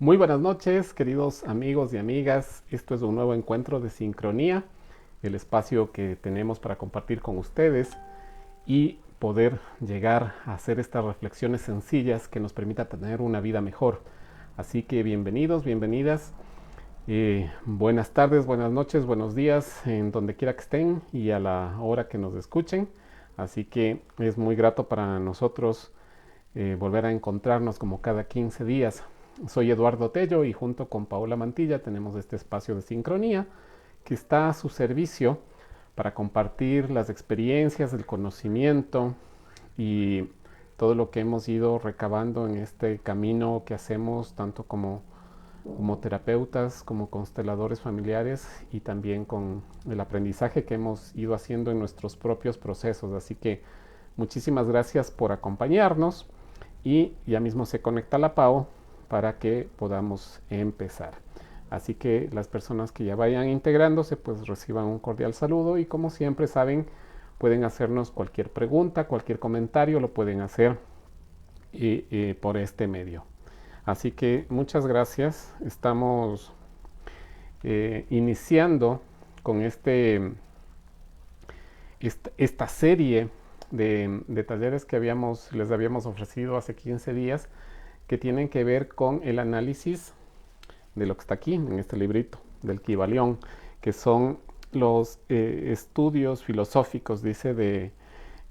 Muy buenas noches, queridos amigos y amigas. Esto es un nuevo encuentro de Sincronía, el espacio que tenemos para compartir con ustedes y poder llegar a hacer estas reflexiones sencillas que nos permita tener una vida mejor. Así que bienvenidos, bienvenidas. Buenas tardes, buenas noches, buenos días, en donde quiera que estén y a la hora que nos escuchen. Así que es muy grato para nosotros volver a encontrarnos como cada 15 días. Soy Eduardo Tello y junto con Paola Mantilla tenemos este espacio de sincronía que está a su servicio para compartir las experiencias, el conocimiento y todo lo que hemos ido recabando en este camino que hacemos tanto como terapeutas, como consteladores familiares y también con el aprendizaje que hemos ido haciendo en nuestros propios procesos. Así que muchísimas gracias por acompañarnos y ya mismo se conecta la Pau para que podamos empezar. Así que las personas que ya vayan integrándose pues reciban un cordial saludo y como siempre saben pueden hacernos cualquier pregunta, cualquier comentario, lo pueden hacer por este medio. Así que muchas gracias. Estamos iniciando con esta serie de talleres que les habíamos ofrecido hace 15 días que tienen que ver con el análisis de lo que está aquí en este librito del Kybalión, que son los estudios filosóficos, dice, de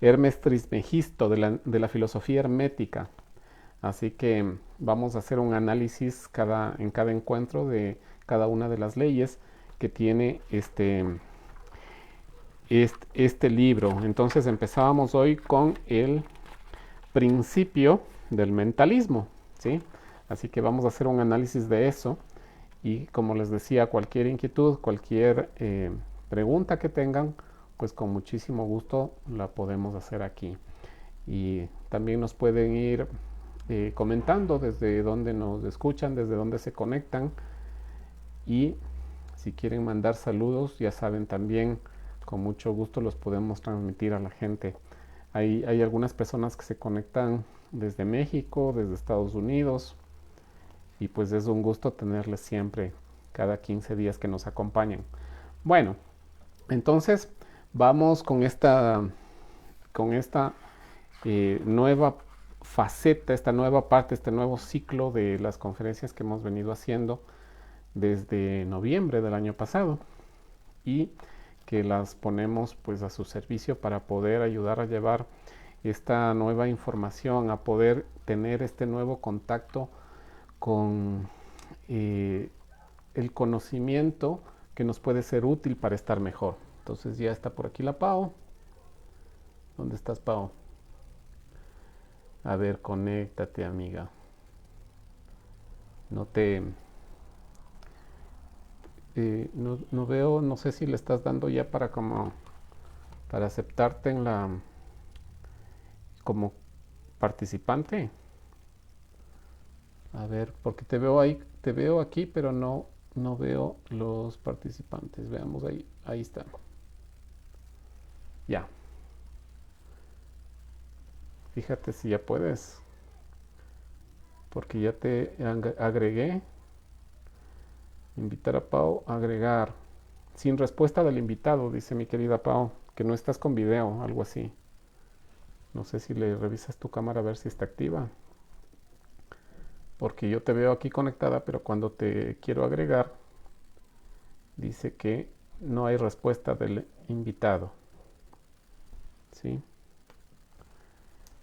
Hermes Trismegisto, de la filosofía hermética. Así que vamos a hacer un análisis en cada encuentro de cada una de las leyes que tiene este libro. Entonces empezábamos hoy con el principio del mentalismo, ¿sí? Así que vamos a hacer un análisis de eso y como les decía, cualquier inquietud, cualquier pregunta que tengan, pues con muchísimo gusto la podemos hacer aquí. Y también nos pueden ir comentando desde dónde nos escuchan, desde dónde se conectan y si quieren mandar saludos, ya saben también, con mucho gusto los podemos transmitir a la gente. Hay algunas personas que se conectan desde México, desde Estados Unidos, y pues es un gusto tenerles siempre, cada 15 días que nos acompañan. Bueno, entonces vamos con esta nueva faceta, esta nueva parte, este nuevo ciclo de las conferencias que hemos venido haciendo desde noviembre del año pasado y que las ponemos pues a su servicio para poder ayudar a llevar esta nueva información, a poder tener este nuevo contacto con el conocimiento que nos puede ser útil para estar mejor. Entonces ya está por aquí la Pau. ¿Dónde estás, Pau? A ver, conéctate, amiga. No te... no veo, no sé si le estás dando ya para aceptarte como participante. A ver, porque te veo ahí, te veo aquí, pero no veo los participantes. Veamos ahí están. Ya. Fíjate si ya puedes, porque ya te agregué. Invitar a Pau, agregar. Sin respuesta del invitado, dice mi querida Pau, que no estás con video, algo así. No sé si le revisas tu cámara a ver si está activa. Porque yo te veo aquí conectada, pero cuando te quiero agregar, dice que no hay respuesta del invitado. ¿Sí?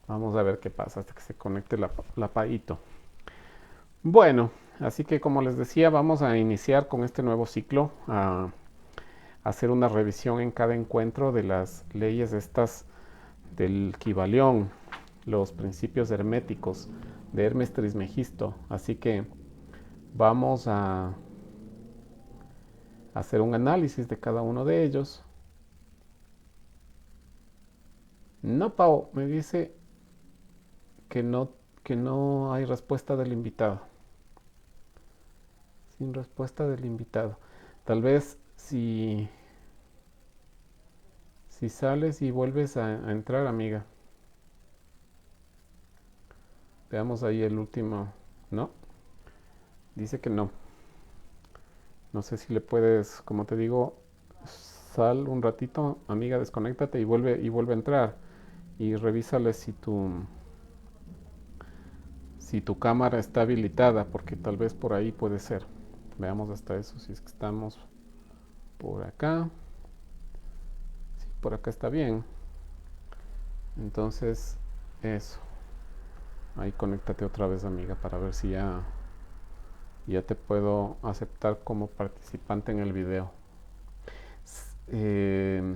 Vamos a ver qué pasa hasta que se conecte la Paito. Bueno, así que como les decía, vamos a iniciar con este nuevo ciclo, a hacer una revisión en cada encuentro de las leyes estas del Kybalión, los principios herméticos de Hermes Trismegisto. Así que vamos a hacer un análisis de cada uno de ellos. No, Pau, me dice que no hay respuesta del invitado. Sin respuesta del invitado. Tal vez si sales y vuelves a entrar, amiga. Veamos ahí el último. ¿No? Dice que no. No sé si le puedes, como te digo, sal un ratito, amiga, desconéctate y vuelve a entrar. Y revísale si tu cámara está habilitada, porque tal vez por ahí puede ser. Veamos hasta eso, si es que estamos por acá. Sí, por acá está bien. Entonces, eso. Ahí conéctate otra vez, amiga, para ver si ya te puedo aceptar como participante en el video. Eh,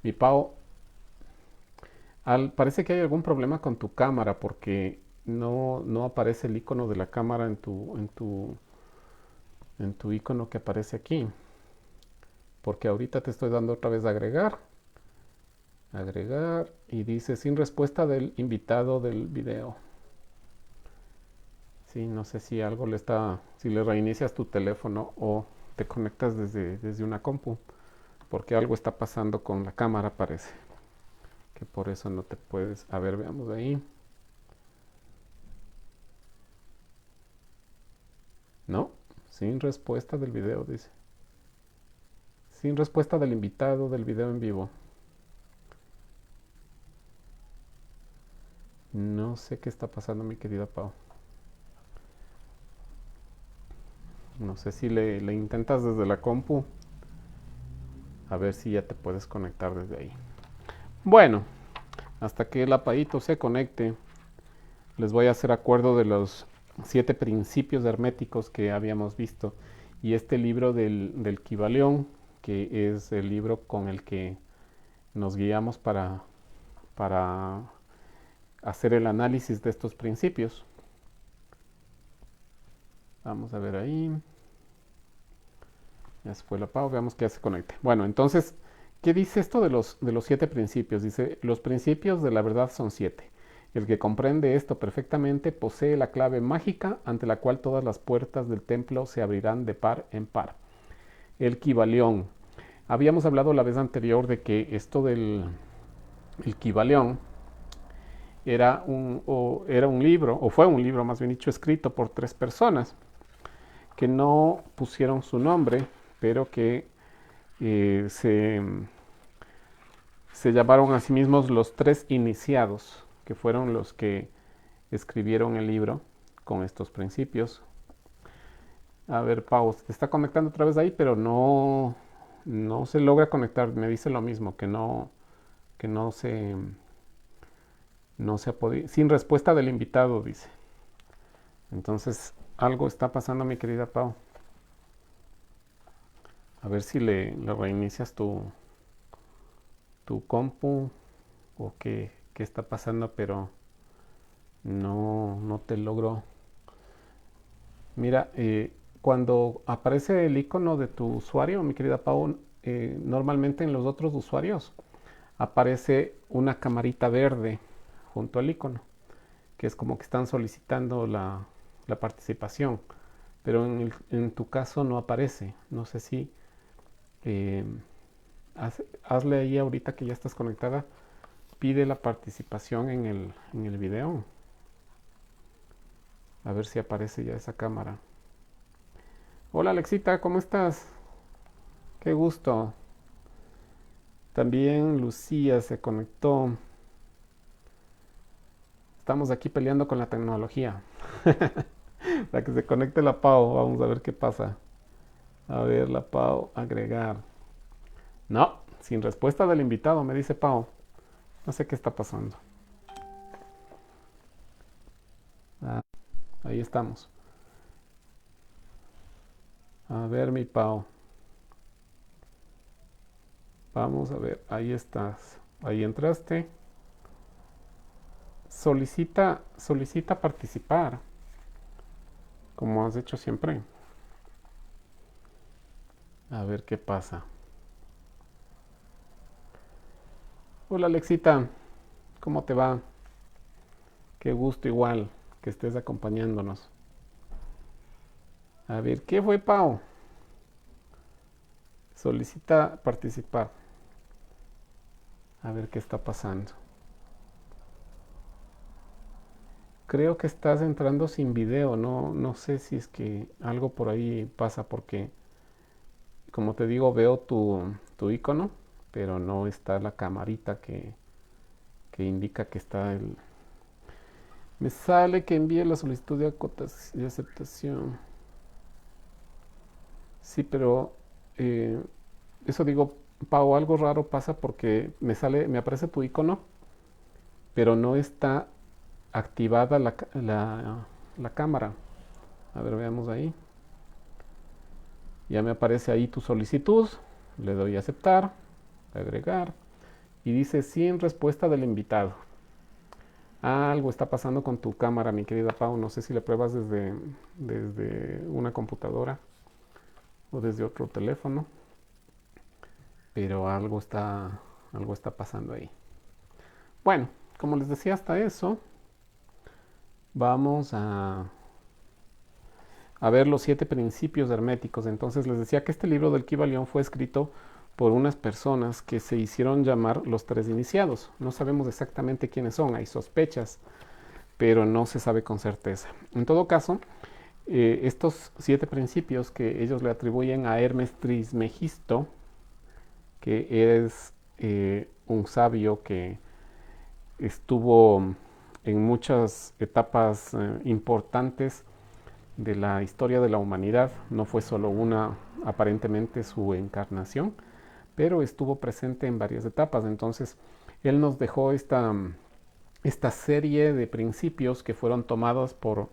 mi Pau, parece que hay algún problema con tu cámara porque no aparece el icono de la cámara en tu icono que aparece aquí. Porque ahorita te estoy dando otra vez a agregar. Agregar y dice sin respuesta del invitado del video. Sí, no sé si algo si le reinicias tu teléfono o te conectas desde una compu, porque algo está pasando con la cámara parece, que por eso no te puedes, a ver, veamos ahí. No, sin respuesta del video, dice. Sin respuesta del invitado del video en vivo. No sé qué está pasando, mi querida Pau. No sé si le intentas desde la compu, a ver si ya te puedes conectar desde ahí. Bueno, hasta que el apaíto se conecte, les voy a hacer acuerdo de los 7 principios herméticos que habíamos visto. Y este libro del Kybalión, que es el libro con el que nos guiamos para hacer el análisis de estos principios. Vamos a ver ahí. Ya se fue la pausa, veamos que ya se conecte. Bueno, entonces, ¿qué dice esto de los 7 principios? Dice, los principios de la verdad son 7. El que comprende esto perfectamente posee la clave mágica ante la cual todas las puertas del templo se abrirán de par en par. El Kybalión. Habíamos hablado la vez anterior de que esto del el Kybalión era un libro, o fue un libro más bien dicho, escrito por 3 personas que no pusieron su nombre, pero que eh, se, se llamaron a sí mismos los 3 iniciados, que fueron los que escribieron el libro con estos principios. A ver, Pau, se está conectando otra vez ahí, pero no se logra conectar. Me dice lo mismo, que no se ha podido. Sin respuesta del invitado, dice. Entonces, algo está pasando, mi querida Pau. A ver si le reinicias tu compu o qué está pasando, pero no te logro. Mira, cuando aparece el icono de tu usuario, mi querida Pau, normalmente en los otros usuarios aparece una camarita verde junto al icono, que es como que están solicitando la participación, pero en tu caso no aparece. No sé si eh, hazle ahí ahorita que ya estás conectada, pide la participación en el video, a ver si aparece ya esa cámara. Hola Alexita, ¿cómo estás? Qué gusto. También Lucía se conectó. Estamos aquí peleando con la tecnología. Para que se conecte la Pau, vamos a ver qué pasa. A ver, la Pau, agregar. No, sin respuesta del invitado, me dice Pau. No sé qué está pasando. Ah, ahí estamos. A ver, mi Pau. Vamos a ver, ahí estás. Ahí entraste. Solicita participar, como has hecho siempre. A ver qué pasa. Hola Alexita, ¿cómo te va? Qué gusto igual que estés acompañándonos. A ver, ¿qué fue Pau? Solicita participar. A ver qué está pasando. Creo que estás entrando sin video, no, no sé si es que algo por ahí pasa porque, como te digo, veo tu icono, pero no está la camarita que indica que está el... Me sale que envíe la solicitud de aceptación. Sí, pero eso digo, Pau, algo raro pasa porque me aparece tu icono, pero no está activada la cámara. A ver, veamos ahí. Ya me aparece ahí tu solicitud. Le doy a aceptar, agregar. Y dice sin respuesta del invitado. Algo está pasando con tu cámara, mi querida Pau. No sé si la pruebas desde una computadora o desde otro teléfono. Pero algo está pasando ahí. Bueno, como les decía, hasta eso, vamos a ver los 7 principios herméticos. Entonces les decía que este libro del Kybalión fue escrito por unas personas que se hicieron llamar los 3 iniciados. No sabemos exactamente quiénes son, hay sospechas, pero no se sabe con certeza. En todo caso, estos 7 principios que ellos le atribuyen a Hermes Trismegisto, que es un sabio que estuvo en muchas etapas importantes de la historia de la humanidad. No fue solo una, aparentemente, su encarnación, pero estuvo presente en varias etapas. Entonces, él nos dejó esta serie de principios que fueron tomados por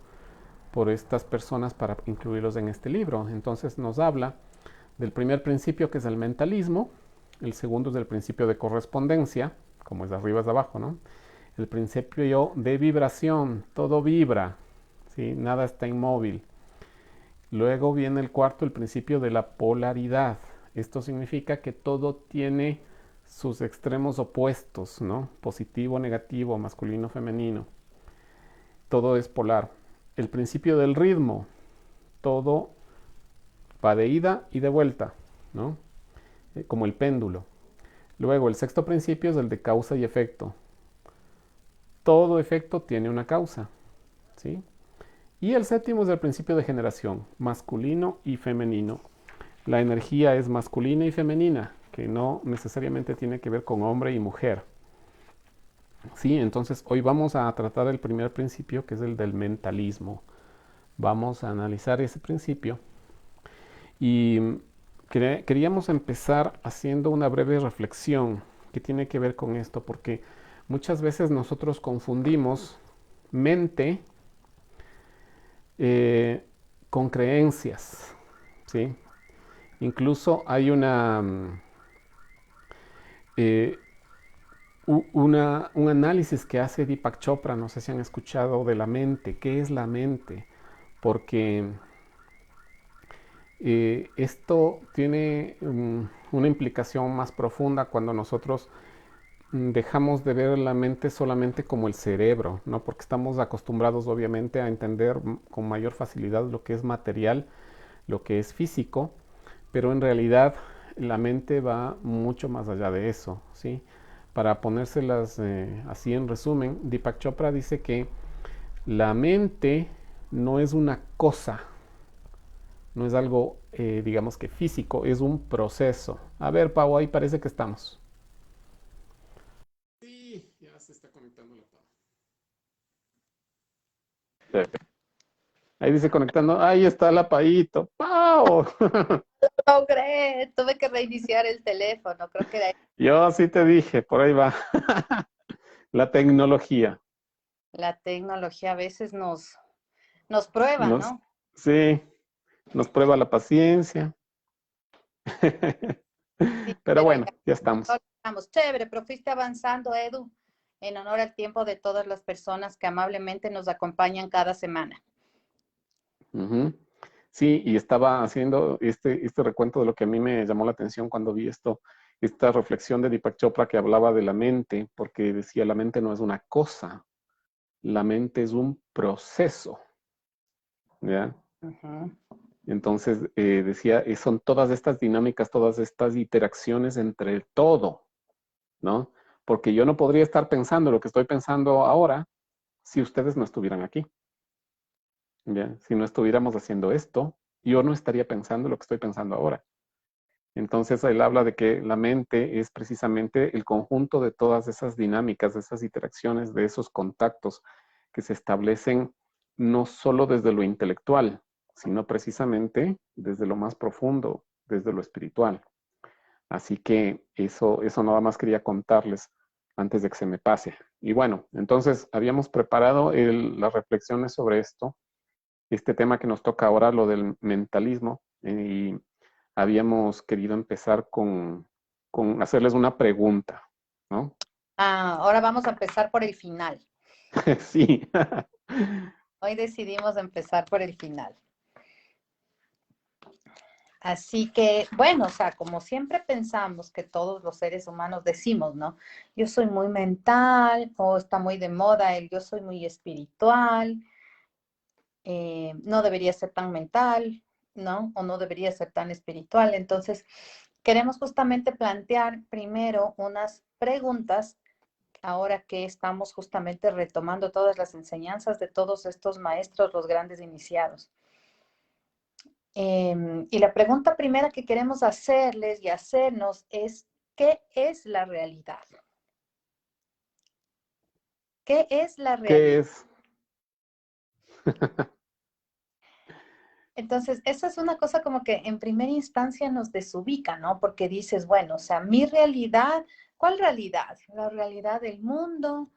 estas personas para incluirlos en este libro. Entonces nos habla del primer principio, que es el mentalismo. El segundo es el principio de correspondencia, como es de arriba es de abajo, ¿no? El principio de vibración, todo vibra, ¿sí? Nada está inmóvil. Luego viene el cuarto, el principio de la polaridad. Esto significa que todo tiene sus extremos opuestos, ¿no? Positivo, negativo, masculino, femenino. Todo es polar. El principio del ritmo. Todo va de ida y de vuelta, ¿no? Como el péndulo. Luego, el sexto principio es el de causa y efecto. Todo efecto tiene una causa, ¿sí? Y el séptimo es el principio de generación, masculino y femenino. La energía es masculina y femenina, que no necesariamente tiene que ver con hombre y mujer. Sí, entonces hoy vamos a tratar el primer principio, que es el del mentalismo. Vamos a analizar ese principio y queríamos empezar haciendo una breve reflexión que tiene que ver con esto, porque muchas veces nosotros confundimos mente con creencias, ¿sí? Incluso hay eh, un análisis que hace Deepak Chopra, no sé si han escuchado de la mente, ¿qué es la mente? Porque esto tiene una implicación más profunda cuando nosotros dejamos de ver la mente solamente como el cerebro, ¿no? Porque estamos acostumbrados obviamente a entender con mayor facilidad lo que es material, lo que es físico, pero en realidad la mente va mucho más allá de eso, ¿sí? Para ponérselas así en resumen, Deepak Chopra dice que la mente no es una cosa, no es algo, digamos que físico, es un proceso. A ver, Pau, ahí parece que estamos. Sí, ya se está conectando la Pau. Ahí dice conectando, ahí está la Paito. ¡Pau! Logré, tuve que reiniciar el teléfono, creo que Yo sí te dije, por ahí va. La tecnología. la tecnología a veces nos prueba, Nos, ¿no? sí, nos prueba la paciencia. Sí, Pero pero bueno, ya estamos. estamos chévere, pero fuiste avanzando, Edu, en honor al tiempo de todas las personas que amablemente nos acompañan cada semana. Ujú. Sí, y estaba haciendo este recuento de lo que a mí me llamó la atención cuando vi esta reflexión de Deepak Chopra que hablaba de la mente, porque decía la mente no es una cosa, la mente es un proceso, ¿ya? Ujú. Entonces decía, son todas estas dinámicas, todas estas interacciones entre el todo, ¿no? Porque yo no podría estar pensando lo que estoy pensando ahora si ustedes no estuvieran aquí. ¿Ya? Si no estuviéramos haciendo esto, yo no estaría pensando lo que estoy pensando ahora. Entonces, él habla de que la mente es precisamente el conjunto de todas esas dinámicas, de esas interacciones, de esos contactos que se establecen no solo desde lo intelectual, sino precisamente desde lo más profundo, desde lo espiritual. Así que eso nada más quería contarles antes de que se me pase. Y bueno, entonces habíamos preparado las reflexiones sobre esto, este tema que nos toca ahora, lo del mentalismo, y habíamos querido empezar con hacerles una pregunta, ¿no? Ah, ahora vamos a empezar por el final. Sí. Hoy decidimos empezar por el final. Así que, bueno, o sea, como siempre pensamos que todos los seres humanos decimos, ¿no? Yo soy muy mental, o está muy de moda el yo soy muy espiritual, no debería ser tan mental, ¿no? O no debería ser tan espiritual. Entonces, queremos justamente plantear primero unas preguntas, ahora que estamos justamente retomando todas las enseñanzas de todos estos maestros, los grandes iniciados. Y la pregunta primera que queremos hacerles y hacernos es, ¿qué es la realidad? ¿Qué es la ¿Qué realidad? es? Entonces, esa es una cosa como que en primera instancia nos desubica, ¿no? Porque dices, bueno, o sea, mi realidad, ¿cuál realidad? La realidad del mundo.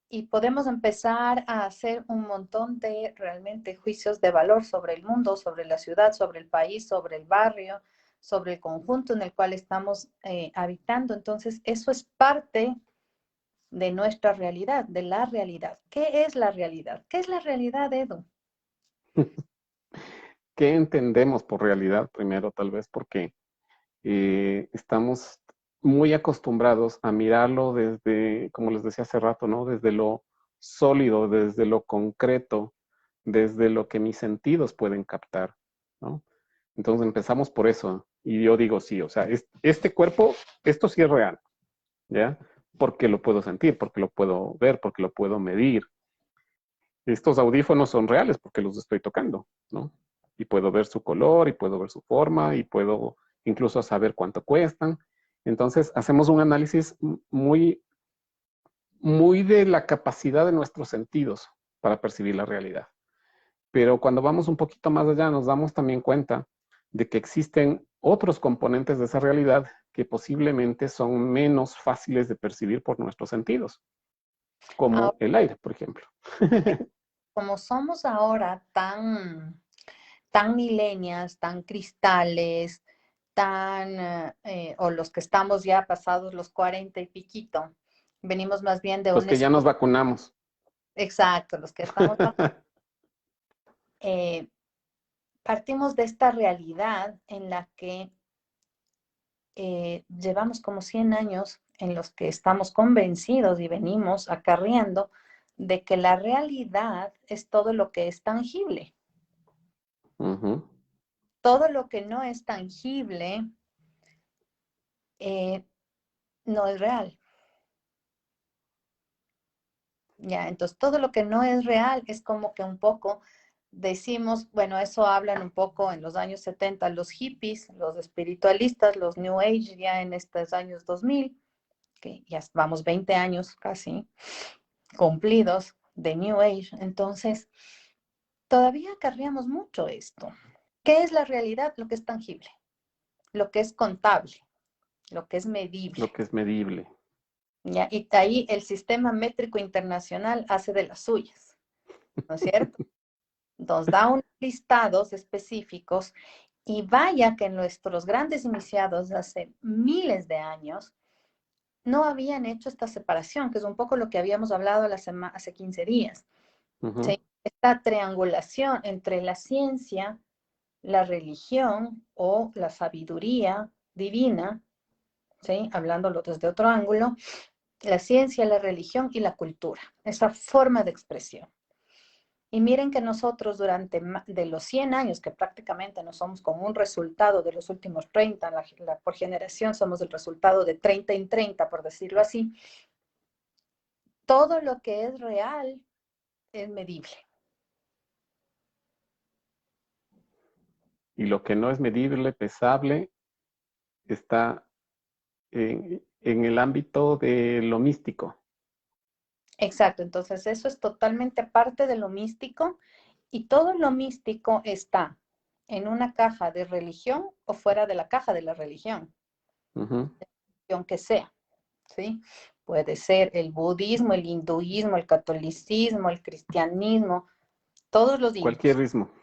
Y podemos empezar a hacer un montón de realmente juicios de valor sobre el mundo, sobre la ciudad, sobre el país, sobre el barrio, sobre el conjunto en el cual estamos habitando. Entonces, eso es parte de nuestra realidad, de la realidad. ¿Qué es la realidad? ¿Qué es la realidad, Edu? ¿Qué entendemos por realidad primero, tal vez? Porque estamos muy acostumbrados a mirarlo desde, como les decía hace rato, ¿no? Desde lo sólido, desde lo concreto, desde lo que mis sentidos pueden captar, ¿no? Entonces empezamos por eso. Y yo digo, sí, o sea, este cuerpo, esto sí es real, ¿ya? Porque lo puedo sentir, porque lo puedo ver, porque lo puedo medir. Estos audífonos son reales porque los estoy tocando, ¿no? Y puedo ver su color, y puedo ver su forma, y puedo incluso saber cuánto cuestan. Entonces, hacemos un análisis muy, muy de la capacidad de nuestros sentidos para percibir la realidad. Pero cuando vamos un poquito más allá, nos damos también cuenta de que existen otros componentes de esa realidad que posiblemente son menos fáciles de percibir por nuestros sentidos, como Ahora, el aire, por ejemplo. como somos ahora tan millennials, tan cristales, o los que estamos ya pasados los 40 y piquito, venimos más bien de Los un que ya nos estudio, vacunamos. exacto, los que estamos, eh, partimos de esta realidad en la que llevamos como 100 años en los que estamos convencidos y venimos acarreando de que la realidad es todo lo que es tangible. Ujú. Todo lo que no es tangible eh, no es real. Ya, entonces todo lo que no es real es como que un poco decimos, bueno, eso hablan un poco en los años 70 los hippies, los espiritualistas, los New Age ya en estos años 2000, que ya vamos 20 años casi cumplidos de New Age. Entonces, todavía acarreamos mucho esto. ¿Qué es la realidad? Lo que es tangible, lo que es contable, lo que es medible. Lo que es medible. ¿Ya? Y ahí el sistema métrico internacional hace de las suyas, ¿no es cierto? Nos da unos listados específicos y vaya que nuestros grandes iniciados hace miles de años no habían hecho esta separación, que es un poco lo que habíamos hablado hace 15 días. Ujú. ¿Sí? Esta triangulación entre la ciencia, la religión o la sabiduría divina, ¿sí? Hablándolo desde otro ángulo, la ciencia, la religión y la cultura, esa forma de expresión. Y miren que nosotros durante de los 100 años, que prácticamente no somos como un resultado de los últimos 30, por generación somos el resultado de 30 en 30, por decirlo así, todo lo que es real es medible. Y lo que no es medible, pesable, está en el ámbito de lo místico. Exacto, entonces eso es totalmente aparte de lo místico y todo lo místico está en una caja de religión o fuera de la caja de la religión, Ujú. aunque sea, ¿sí? Puede ser el budismo, el hinduismo, el catolicismo, el cristianismo, todos los Cualquier ismos. ritmo.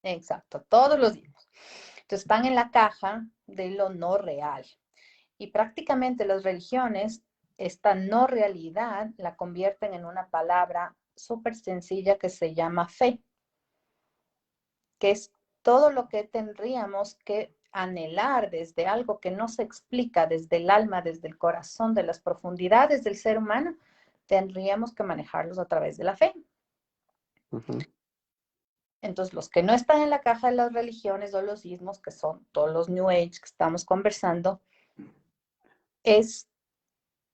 Exacto, todos los ismos. Entonces están en la caja de lo no real. Y prácticamente las religiones, esta no realidad, la convierten en una palabra súper sencilla que se llama fe, que es todo lo que tendríamos que anhelar desde algo que no se explica, desde el alma, desde el corazón, de las profundidades del ser humano, tendríamos que manejarlos a través de la fe. Ujú. Entonces, los que no están en la caja de las religiones o los ismos, que son todos los New Age que estamos conversando, es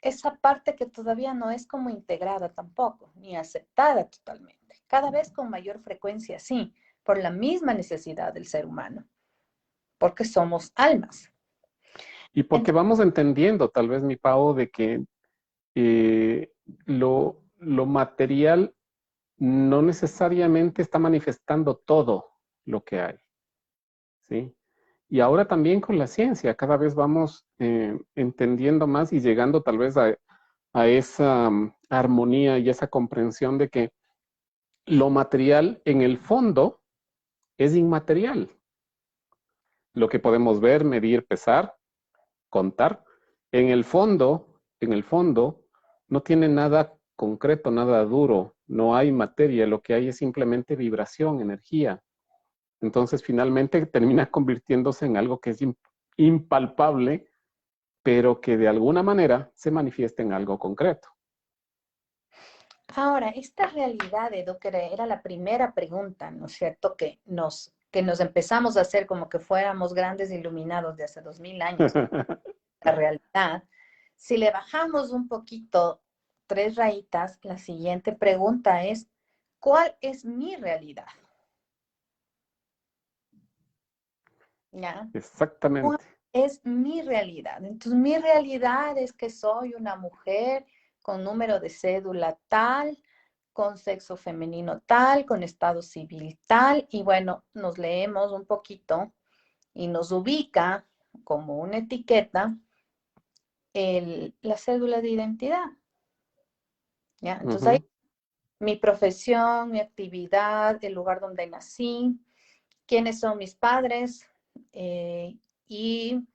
esa parte que todavía no es como integrada tampoco, ni aceptada totalmente. Cada vez con mayor frecuencia, sí, por la misma necesidad del ser humano, porque somos almas. Y porque Entonces, vamos entendiendo, tal vez, mi Pau, de que eh, lo material no necesariamente está manifestando todo lo que hay, ¿sí? Y ahora también con la ciencia, cada vez vamos entendiendo más y llegando tal vez a esa armonía y esa comprensión de que lo material en el fondo es inmaterial. Lo que podemos ver, medir, pesar, contar, en el fondo, no tiene nada concreto, nada duro, no hay materia, lo que hay es simplemente vibración, energía. Entonces, finalmente termina convirtiéndose en algo que es impalpable, pero que de alguna manera se manifiesta en algo concreto. ahora, esta realidad, Edo, que era la primera pregunta, ¿no es cierto?, que nos empezamos a hacer como que fuéramos grandes iluminados de hace 2000 años, la realidad. Si le bajamos un poquito 3 rayitas, la siguiente pregunta es, ¿cuál es mi realidad? ¿Ya? ¿Cuál Exactamente. es mi realidad? Entonces, mi realidad es que soy una mujer con número de cédula tal, con sexo femenino tal, con estado civil tal, y bueno, nos leemos un poquito y nos ubica como una etiqueta la cédula de identidad. ¿Ya? Entonces, ahí Ujú. mi profesión, mi actividad, el lugar donde nací, quiénes son mis padres y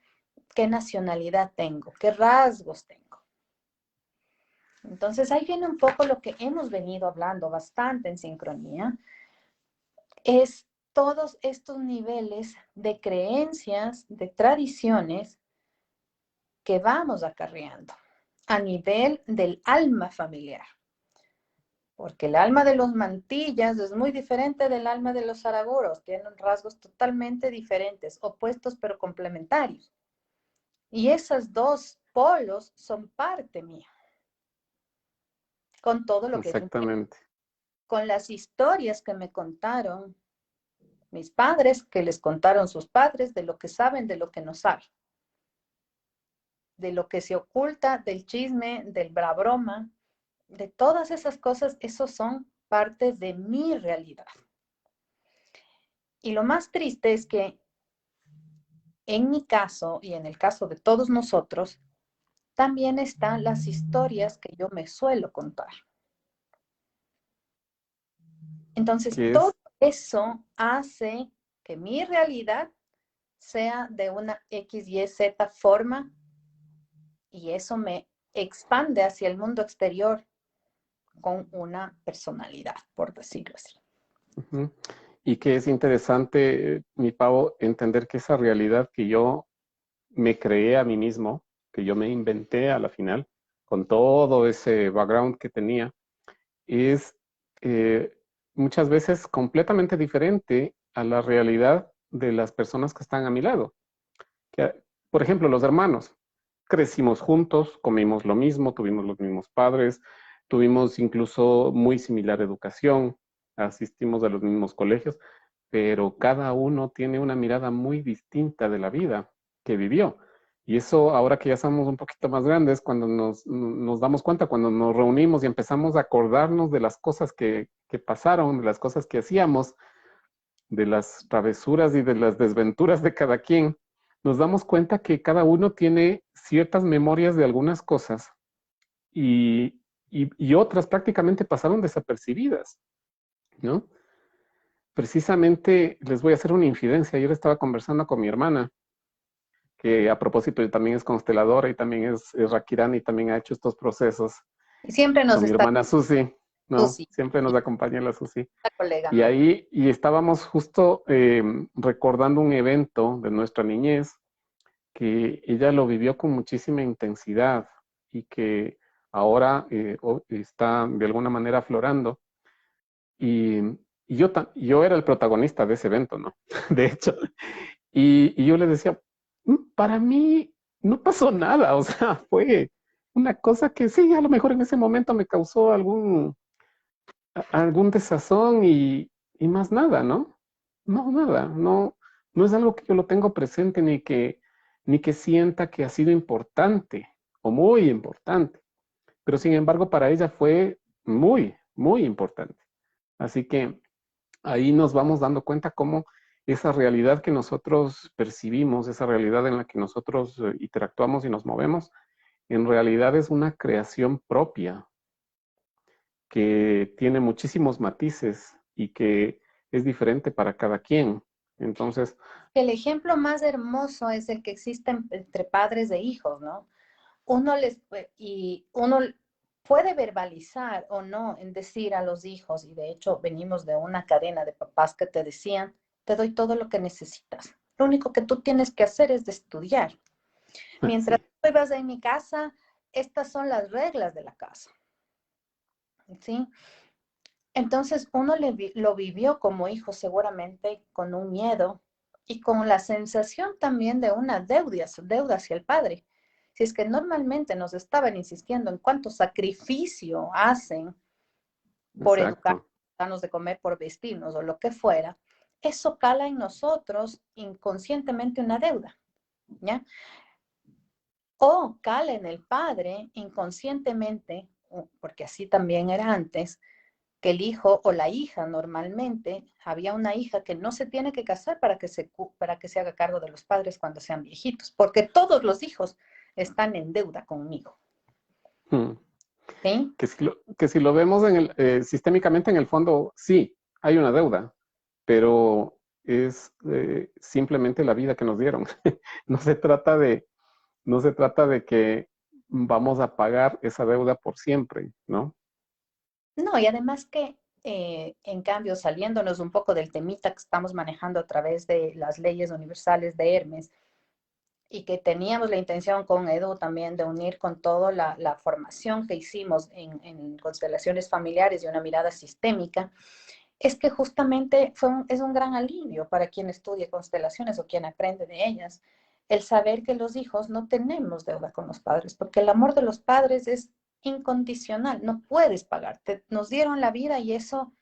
qué nacionalidad tengo, qué rasgos tengo. Entonces ahí viene un poco lo que hemos venido hablando bastante en sincronía, es todos estos niveles de creencias, de tradiciones que vamos acarreando a nivel del alma familiar. Porque el alma de los mantillas es muy diferente del alma de los araguros, tienen rasgos totalmente diferentes, opuestos pero complementarios. Y esos dos polos son parte mía, con todo lo que es, Exactamente. con las historias que me contaron mis padres, que les contaron sus padres, de lo que saben, de lo que no saben, de lo que se oculta, del chisme, del broma, de todas esas cosas, esos son parte de mi realidad. Y lo más triste es que en mi caso y en el caso de todos nosotros, también están las historias que yo me suelo contar. Entonces, Que todo es eso hace que mi realidad sea de una X, Y, Z forma y eso me expande hacia el mundo exterior con una personalidad, por decirlo así. Ujú. Y que es interesante, mi Pavo, entender que esa realidad que yo me creé a mí mismo, que yo me inventé a la final, con todo ese background que tenía, es muchas veces completamente diferente a la realidad de las personas que están a mi lado. Que, por ejemplo, los hermanos. Crecimos juntos, comimos lo mismo, tuvimos los mismos padres, tuvimos incluso muy similar educación, asistimos a los mismos colegios, pero cada uno tiene una mirada muy distinta de la vida que vivió. Y eso ahora que ya somos un poquito más grandes, cuando nos damos cuenta, cuando nos reunimos y empezamos a acordarnos de las cosas que pasaron, de las cosas que hacíamos, de las travesuras y de las desventuras de cada quien, nos damos cuenta que cada uno tiene ciertas memorias de algunas cosas y otras prácticamente pasaron desapercibidas, ¿no? Precisamente les voy a hacer una infidencia. Ayer estaba conversando con mi hermana, que a propósito también es consteladora y también es Rakirani y también ha hecho estos procesos Y siempre nos con mi está hermana Susi, ¿no? Susi, Siempre nos acompaña la Susi. la colega, Y ¿no? ahí, y estábamos justo recordando un evento de nuestra niñez que ella lo vivió con muchísima intensidad y que ahora está de alguna manera aflorando. Y, yo era el protagonista de ese evento, ¿no? De hecho. Y yo le decía, para mí no pasó nada, o sea, fue una cosa que sí, a lo mejor en ese momento me causó algún desazón y más nada, ¿no? No, nada, no, no es algo que yo lo tengo presente ni que sienta que ha sido importante o muy importante, pero sin embargo para ella fue muy, muy importante. Así que ahí nos vamos dando cuenta cómo esa realidad que nosotros percibimos, esa realidad en la que nosotros interactuamos y nos movemos, en realidad es una creación propia que tiene muchísimos matices y que es diferente para cada quien. Entonces, El ejemplo más hermoso es el que existe entre padres e hijos, ¿no? Uno puede verbalizar o no en decir a los hijos, y de hecho venimos de una cadena de papás que te decían, te doy todo lo que necesitas. Lo único que tú tienes que hacer es de estudiar. Mientras sí, tú vivas en mi casa, estas son las reglas de la casa, ¿sí? Entonces lo vivió como hijo seguramente con un miedo y con la sensación también de una deuda hacia el padre. Si es que normalmente nos estaban insistiendo en cuánto sacrificio hacen por educar, exacto, darnos de comer, por vestirnos o lo que fuera, eso cala en nosotros inconscientemente una deuda, ¿ya? O cala en el padre inconscientemente, porque así también era antes, que el hijo o la hija normalmente, había una hija que no se tiene que casar para que se haga cargo de los padres cuando sean viejitos, porque todos los hijos están en deuda conmigo, mm. ¿sí? Que si lo vemos sistémicamente en el fondo, sí, hay una deuda, pero es simplemente la vida que nos dieron. No se trata no se trata de que vamos a pagar esa deuda por siempre, ¿no? No, y además que, en cambio, saliéndonos un poco del temita que estamos manejando a través de las leyes universales de Hermes, y que teníamos la intención con Edu también de unir con toda la formación que hicimos en constelaciones familiares y una mirada sistémica, es que justamente es un gran alivio para quien estudia constelaciones o quien aprende de ellas, el saber que los hijos no tenemos deuda con los padres, porque el amor de los padres es incondicional, no puedes pagar, nos dieron la vida y eso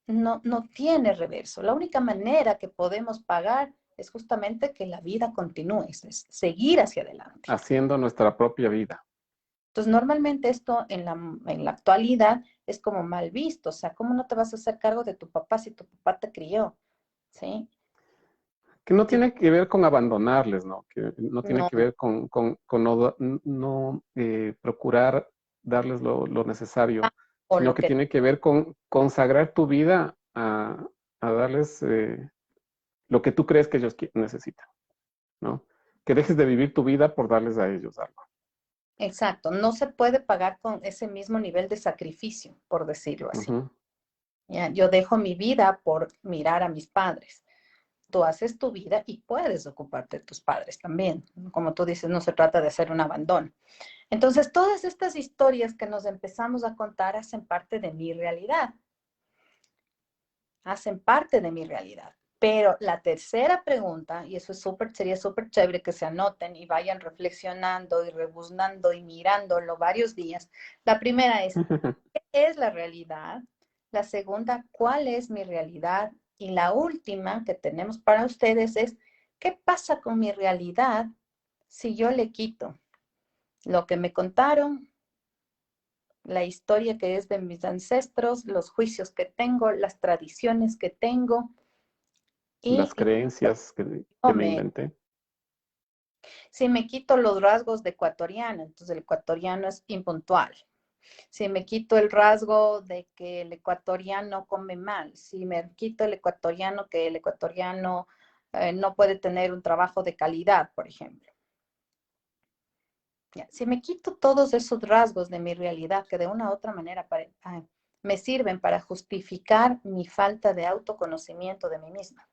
no tiene reverso. La única manera que podemos pagar es justamente que la vida continúe, es seguir hacia adelante. Haciendo nuestra propia vida. Entonces, normalmente esto en la actualidad es como mal visto, o sea, ¿cómo no te vas a hacer cargo de tu papá si tu papá te crió? ¿Sí? Que no Sí, tiene que ver con abandonarles, ¿no? Que no tiene no, que ver con no, procurar darles lo necesario, o sino lo que que, tiene que ver con consagrar tu vida a darles lo que tú crees que ellos necesitan, ¿no? Que dejes de vivir tu vida por darles a ellos algo. exacto, no se puede pagar con ese mismo nivel de sacrificio, por decirlo así. Ujú. ¿Ya? Yo dejo mi vida por mirar a mis padres. Tú haces tu vida y puedes ocuparte de tus padres también. Como tú dices, no se trata de hacer un abandono. Entonces, todas estas historias que nos empezamos a contar hacen parte de mi realidad, hacen parte de mi realidad. Pero la tercera pregunta, y eso es sería súper chévere que se anoten y vayan reflexionando y rebuznando y mirándolo varios días. La primera es, ¿qué es la realidad? La segunda, ¿cuál es mi realidad? Y la última que tenemos para ustedes es, ¿qué pasa con mi realidad si yo le quito lo que me contaron, la historia que es de mis ancestros, los juicios que tengo, las tradiciones que tengo y Las creencias que no me me inventé. si me quito los rasgos de ecuatoriano, entonces el ecuatoriano es impuntual. Si me quito el rasgo de que el ecuatoriano come mal, si me quito el ecuatoriano que el ecuatoriano no puede tener un trabajo de calidad, por ejemplo. Ya, si me quito todos esos rasgos de mi realidad que de una u otra manera me sirven para justificar mi falta de autoconocimiento de mí misma.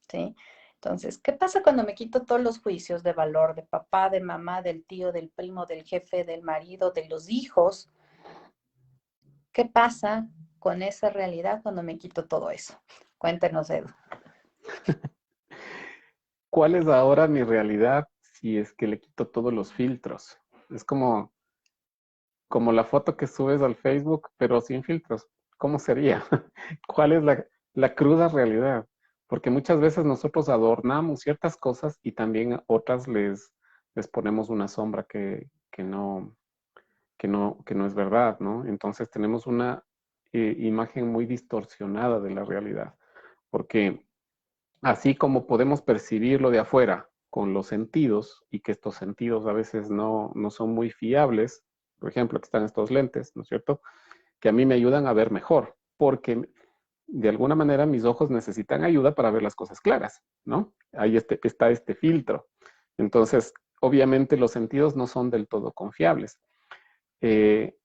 ¿Sí? Entonces, ¿qué pasa cuando me quito todos los juicios de valor de papá, de mamá, del tío, del primo, del jefe, del marido, de los hijos? ¿Qué pasa con esa realidad cuando me quito todo eso? Cuéntenos, Edu. ¿Cuál es ahora mi realidad si es que le quito todos los filtros? Es como la foto que subes al Facebook, pero sin filtros. ¿Cómo sería? ¿Cuál es la cruda realidad? Porque muchas veces nosotros adornamos ciertas cosas y también a otras les ponemos una sombra que no es verdad, ¿no? Entonces tenemos una imagen muy distorsionada de la realidad. Porque así como podemos percibirlo de afuera con los sentidos, y que estos sentidos a veces no son muy fiables, por ejemplo, que están estos lentes, ¿no es cierto? Que a mí me ayudan a ver mejor, porque de alguna manera mis ojos necesitan ayuda para ver las cosas claras, ¿no? Ahí está este filtro. Entonces, obviamente los sentidos no son del todo confiables. Eh,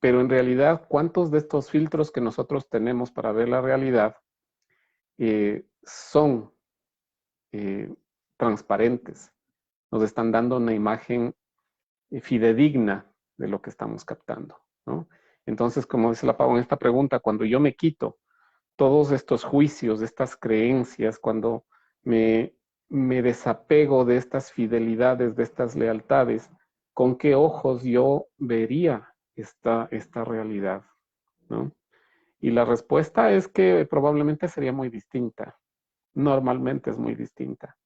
pero en realidad, ¿cuántos de estos filtros que nosotros tenemos para ver la realidad son eh, transparentes? Nos están dando una imagen fidedigna de lo que estamos captando, ¿no? Entonces, como dice la Pau en esta pregunta, cuando yo me quito todos estos juicios, estas creencias, cuando me, me desapego de estas fidelidades, de estas lealtades, ¿con qué ojos yo vería esta realidad? ¿No? Y la respuesta es que probablemente sería muy distinta. Normalmente es muy distinta.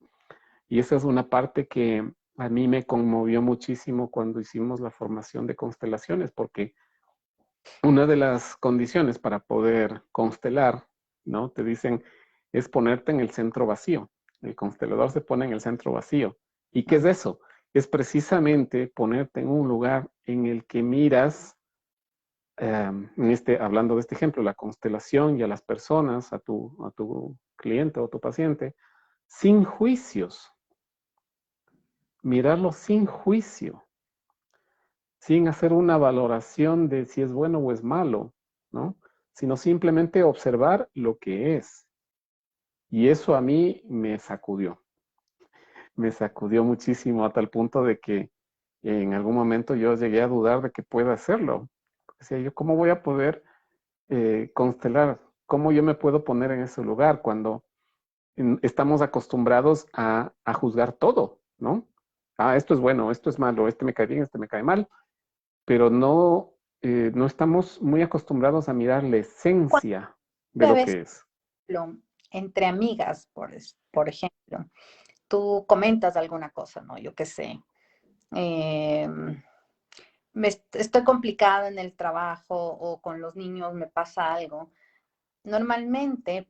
Y esa es una parte que a mí me conmovió muchísimo cuando hicimos la formación de constelaciones, porque una de las condiciones para poder constelar, ¿no? Te dicen, es ponerte en el centro vacío. El constelador se pone en el centro vacío. ¿Y qué es eso? Es precisamente ponerte en un lugar en el que miras, hablando de este ejemplo, la constelación y a las personas, a tu cliente o tu paciente, sin juicios, mirarlo sin juicio, sin hacer una valoración de si es bueno o es malo, ¿no? Sino simplemente observar lo que es. Y eso a mí me sacudió muchísimo a tal punto de que en algún momento yo llegué a dudar de que pueda hacerlo. Decía yo, ¿cómo voy a poder constelar? ¿Cómo yo me puedo poner en ese lugar cuando estamos acostumbrados a juzgar todo, ¿no? Ah, esto es bueno, esto es malo, este me cae bien, este me cae mal, pero no estamos muy acostumbrados a mirar la esencia de Una lo vez, que es. entre amigas, por ejemplo, tú comentas alguna cosa, ¿no? Yo qué sé. eh, Estoy complicada en el trabajo o con los niños me pasa algo. Normalmente,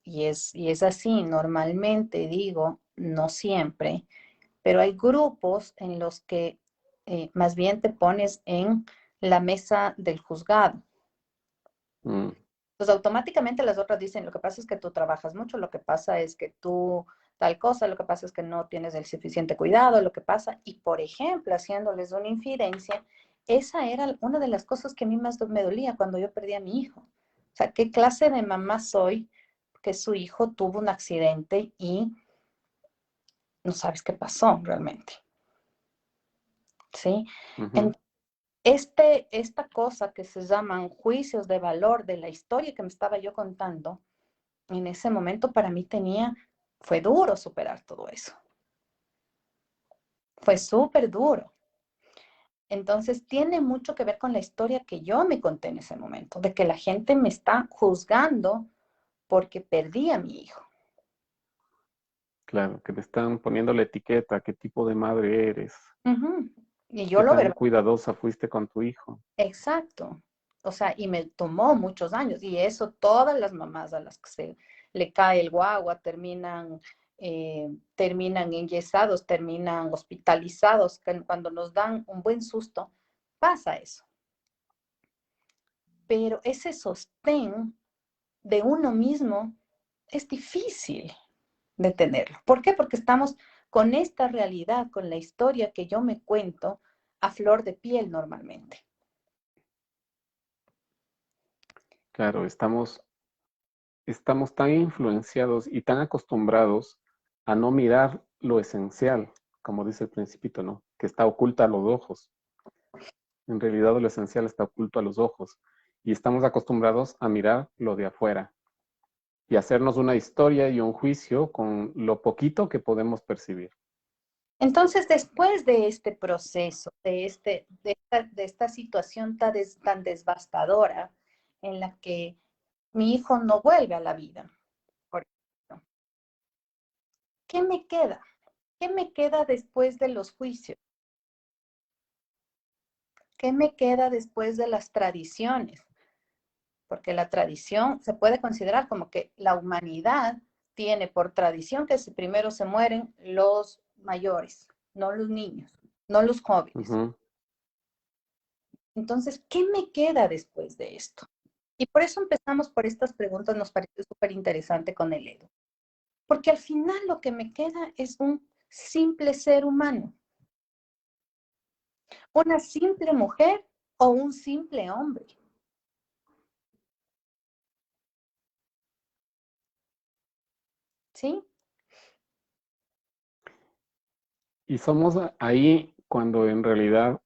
y es así, normalmente digo, no siempre, pero hay grupos en los que más bien te pones en la mesa del juzgado. Mm, Entonces, automáticamente las otras dicen, lo que pasa es que tú trabajas mucho, lo que pasa es que tú tal cosa, lo que pasa es que no tienes el suficiente cuidado, lo que pasa, y por ejemplo, haciéndoles una infidencia, esa era una de las cosas que a mí más me dolía cuando yo perdí a mi hijo. O sea, ¿qué clase de mamá soy que su hijo tuvo un accidente y no sabes qué pasó realmente? ¿Sí? ujú, En esta cosa que se llaman juicios de valor de la historia que me estaba yo contando, en ese momento para mí fue duro superar todo eso. Fue súper duro. Entonces tiene mucho que ver con la historia que yo me conté en ese momento, de que la gente me está juzgando porque perdí a mi hijo. Claro, que te están poniendo la etiqueta, qué tipo de madre eres, Ujú. Y yo qué lo tan verbal, cuidadosa fuiste con tu hijo. exacto. O sea, y me tomó muchos años. Y eso todas las mamás a las que se le cae el guagua terminan enyesados, terminan hospitalizados. Cuando nos dan un buen susto, pasa eso. Pero ese sostén de uno mismo es difícil de tenerlo. ¿Por qué? Porque estamos con esta realidad, con la historia que yo me cuento a flor de piel normalmente. Claro, estamos tan influenciados y tan acostumbrados a no mirar lo esencial, como dice el principito, ¿no? Que está oculta a los ojos. En realidad lo esencial está oculto a los ojos. Y estamos acostumbrados a mirar lo de afuera y hacernos una historia y un juicio con lo poquito que podemos percibir. Entonces, después de este proceso, de esta situación tan devastadora en la que mi hijo no vuelve a la vida, por ejemplo, ¿qué me queda? ¿Qué me queda después de los juicios? ¿Qué me queda después de las tradiciones? Porque la tradición se puede considerar como que la humanidad tiene por tradición que primero se mueren los mayores, no los niños, no los jóvenes. Ujú. Entonces, ¿qué me queda después de esto? Y por eso empezamos por estas preguntas, nos parece súper interesante con el Edu. Porque al final lo que me queda es un simple ser humano, una simple mujer o un simple hombre. ¿Sí? Y somos ahí cuando en realidad,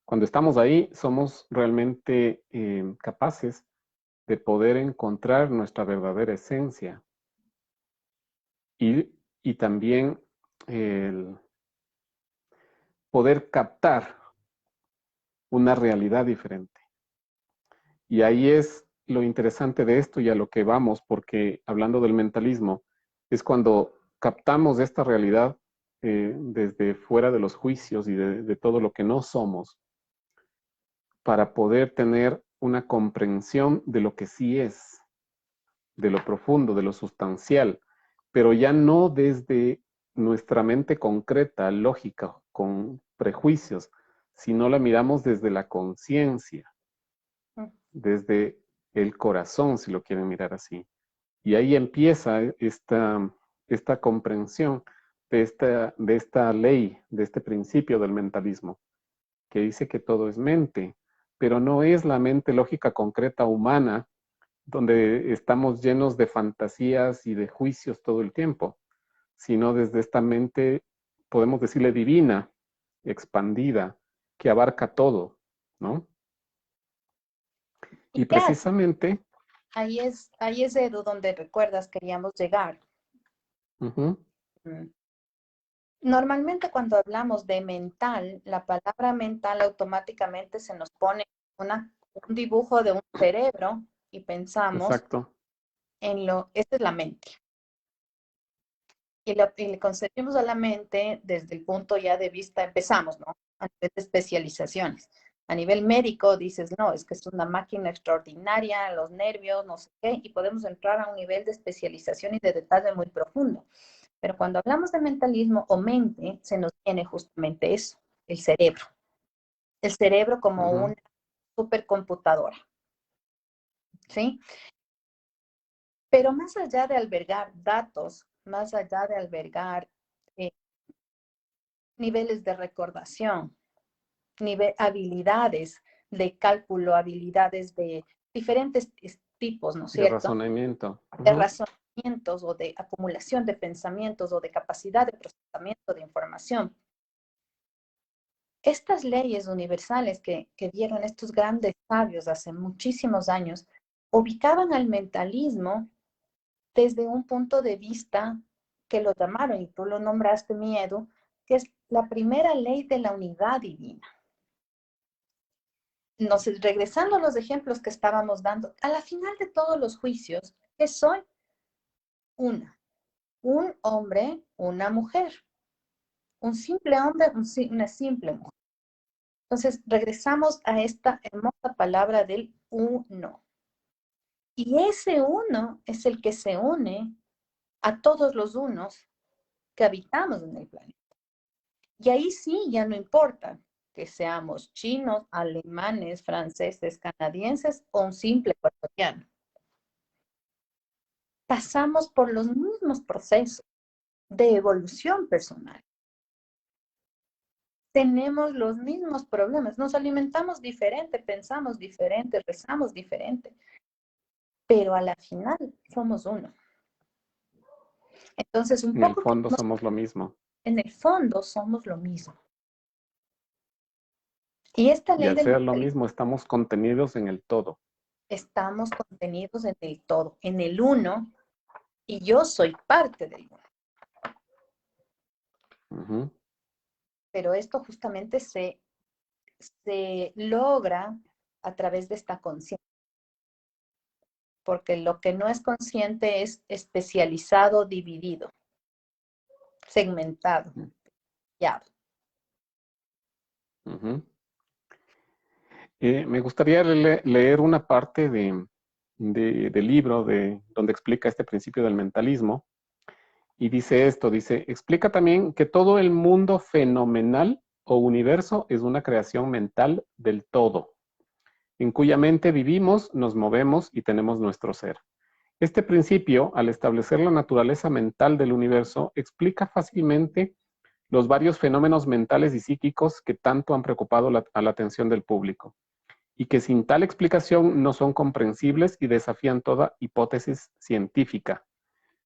cuando estamos ahí, somos realmente capaces de poder encontrar nuestra verdadera esencia y, y también el poder captar una realidad diferente. Y ahí es lo interesante de esto y a lo que vamos, porque hablando del mentalismo, es cuando captamos esta realidad desde fuera de los juicios y de todo lo que no somos, para poder tener una comprensión de lo que sí es, de lo profundo, de lo sustancial, pero ya no desde nuestra mente concreta, lógica, con prejuicios, sino la miramos desde la conciencia, desde el corazón, si lo quieren mirar así. Y ahí empieza esta comprensión de esta ley, de este principio del mentalismo, que dice que todo es mente, pero no es la mente lógica concreta humana, donde estamos llenos de fantasías y de juicios todo el tiempo, sino desde esta mente, podemos decirle divina, expandida, que abarca todo, ¿no? Y Y claro, precisamente, ahí es Edu donde recuerdas queríamos llegar. uh-huh, Mm. Normalmente cuando hablamos de mental, la palabra mental automáticamente se nos pone un dibujo de un cerebro y pensamos exacto, esta es la mente. Y le concebimos a la mente desde el punto ya de vista, empezamos, ¿no? A nivel de especializaciones. A nivel médico dices, no, es que es una máquina extraordinaria, los nervios, no sé qué, y podemos entrar a un nivel de especialización y de detalle muy profundo. Pero cuando hablamos de mentalismo o mente, se nos viene justamente eso, el cerebro. El cerebro como uh-huh, una supercomputadora, ¿sí? Pero más allá de albergar datos, más allá de albergar eh, niveles de recordación, habilidades de cálculo, habilidades de diferentes tipos, ¿no es de cierto? razonamiento. De Uh-huh. razonamientos o de acumulación de pensamientos o de capacidad de procesamiento de información. Estas leyes universales que dieron estos grandes sabios hace muchísimos años ubicaban al mentalismo desde un punto de vista que lo llamaron, y tú lo nombraste, miedo, que es la primera ley de la unidad divina. Regresando a los ejemplos que estábamos dando, a la final de todos los juicios, ¿qué soy? Una. Un hombre, una mujer. Un simple hombre, una simple mujer. Entonces, regresamos a esta hermosa palabra del uno. Y ese uno es el que se une a todos los unos que habitamos en el planeta. Y ahí sí, ya no importa que seamos chinos, alemanes, franceses, canadienses o un simple ecuatoriano. Pasamos por los mismos procesos de evolución personal. Tenemos los mismos problemas, nos alimentamos diferente, pensamos diferente, rezamos diferente, pero a la final somos uno. Entonces, un En el poco fondo somos lo mismo. en el fondo somos lo mismo. Y esta Y ley al de ser lo la mismo, estamos contenidos en el todo. estamos contenidos en el todo, en el uno, y yo soy parte del uno. Ujú. Pero esto justamente se logra a través de esta conciencia, porque lo que no es consciente es especializado, dividido, segmentado, ya. Ujú. Me gustaría leer una parte del libro donde explica este principio del mentalismo. Y dice esto, dice, explica también que todo el mundo fenomenal o universo es una creación mental del todo, en cuya mente vivimos, nos movemos y tenemos nuestro ser. Este principio, al establecer la naturaleza mental del universo, explica fácilmente los varios fenómenos mentales y psíquicos que tanto han preocupado a la atención del público, y que sin tal explicación no son comprensibles y desafían toda hipótesis científica.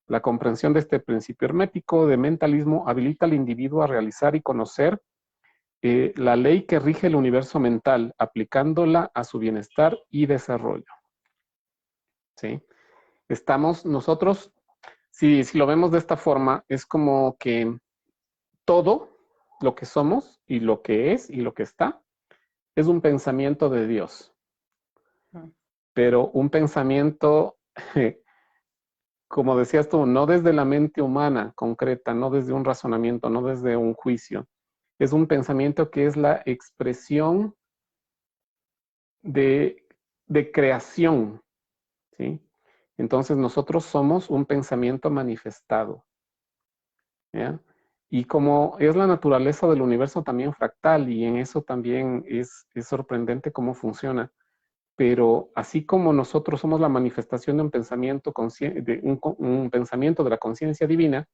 La comprensión de este principio hermético de mentalismo habilita al individuo a realizar y conocer la ley que rige el universo mental, aplicándola a su bienestar y desarrollo. ¿Sí? Estamos nosotros, si lo vemos de esta forma, es como que todo lo que somos y lo que es y lo que está es un pensamiento de Dios. Pero un pensamiento, como decías tú, no desde la mente humana concreta, no desde un razonamiento, no desde un juicio. Es un pensamiento que es la expresión de, de creación, ¿sí? Entonces nosotros somos un pensamiento manifestado, ¿ya? Y como es la naturaleza del universo también fractal, y en eso también es sorprendente cómo funciona, pero así como nosotros somos la manifestación de un pensamiento, un pensamiento de la conciencia divina,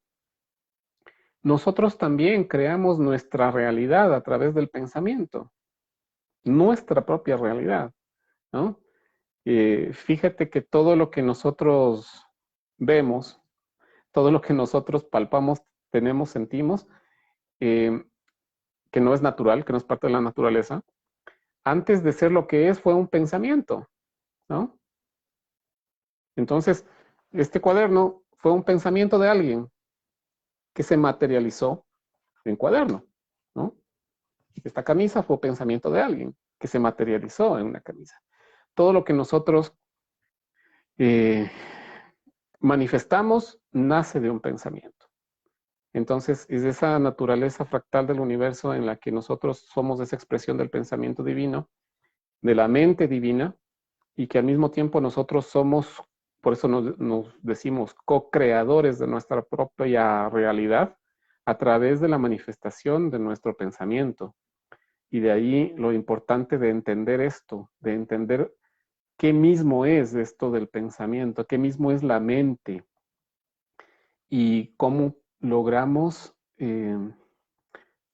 nosotros también creamos nuestra realidad a través del pensamiento, nuestra propia realidad, ¿no? Fíjate que todo lo que nosotros vemos, todo lo que nosotros palpamos, tenemos, sentimos, eh, que no es natural, que no es parte de la naturaleza, antes de ser lo que es, fue un pensamiento, ¿no? Entonces, este cuaderno fue un pensamiento de alguien que se materializó en cuaderno, ¿no? Esta camisa fue pensamiento de alguien que se materializó en una camisa. Todo lo que nosotros eh, manifestamos nace de un pensamiento. Entonces, es esa naturaleza fractal del universo en la que nosotros somos esa expresión del pensamiento divino, de la mente divina, y que al mismo tiempo nosotros somos, por eso nos decimos co-creadores de nuestra propia realidad a través de la manifestación de nuestro pensamiento. Y de ahí lo importante de entender esto, de entender qué mismo es esto del pensamiento, qué mismo es la mente y cómo logramos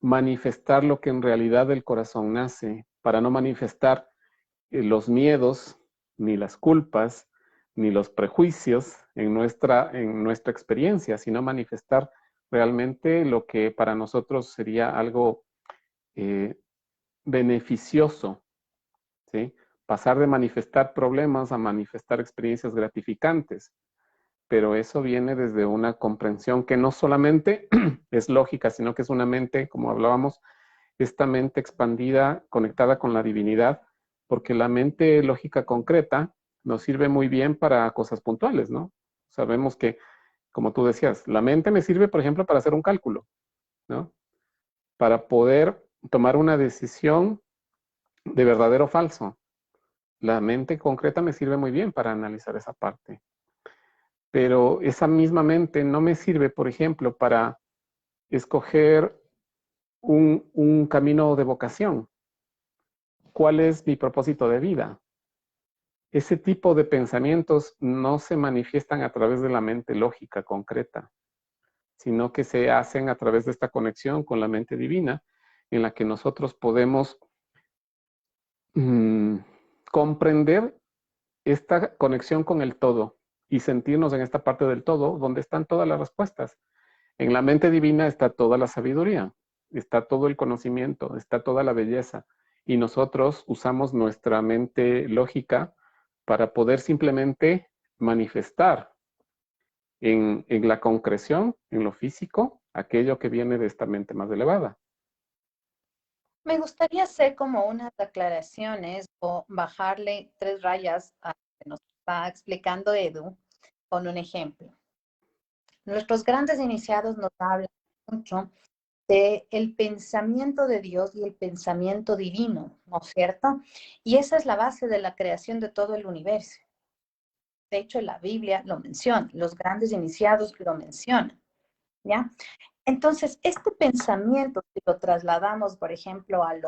manifestar lo que en realidad del corazón nace, para no manifestar los miedos, ni las culpas, ni los prejuicios en nuestra experiencia, sino manifestar realmente lo que para nosotros sería algo beneficioso, ¿sí? Pasar de manifestar problemas a manifestar experiencias gratificantes. pero eso viene desde una comprensión que no solamente es lógica, sino que es una mente, como hablábamos, esta mente expandida, conectada con la divinidad, porque la mente lógica concreta nos sirve muy bien para cosas puntuales, ¿no? Sabemos que, como tú decías, la mente me sirve, por ejemplo, para hacer un cálculo, ¿no? Para poder tomar una decisión de verdadero o falso. La mente concreta me sirve muy bien para analizar esa parte. Pero esa misma mente no me sirve, por ejemplo, para escoger un camino de vocación. ¿Cuál es mi propósito de vida? Ese tipo de pensamientos no se manifiestan a través de la mente lógica concreta, sino que se hacen a través de esta conexión con la mente divina, en la que nosotros podemos mmm, comprender esta conexión con el todo y sentirnos en esta parte del todo donde están todas las respuestas. En la mente divina está toda la sabiduría, está todo el conocimiento, está toda la belleza. Y nosotros usamos nuestra mente lógica para poder simplemente manifestar en la concreción, en lo físico, aquello que viene de esta mente más elevada. Me gustaría hacer como unas aclaraciones o bajarle 3 rayas a lo que nos está explicando Edu con un ejemplo. Nuestros grandes iniciados nos hablan mucho de el pensamiento de Dios y el pensamiento divino, ¿no es cierto? Y esa es la base de la creación de todo el universo. De hecho, la Biblia lo menciona, los grandes iniciados lo mencionan, ¿ya? Entonces, este pensamiento, si lo trasladamos, por ejemplo, al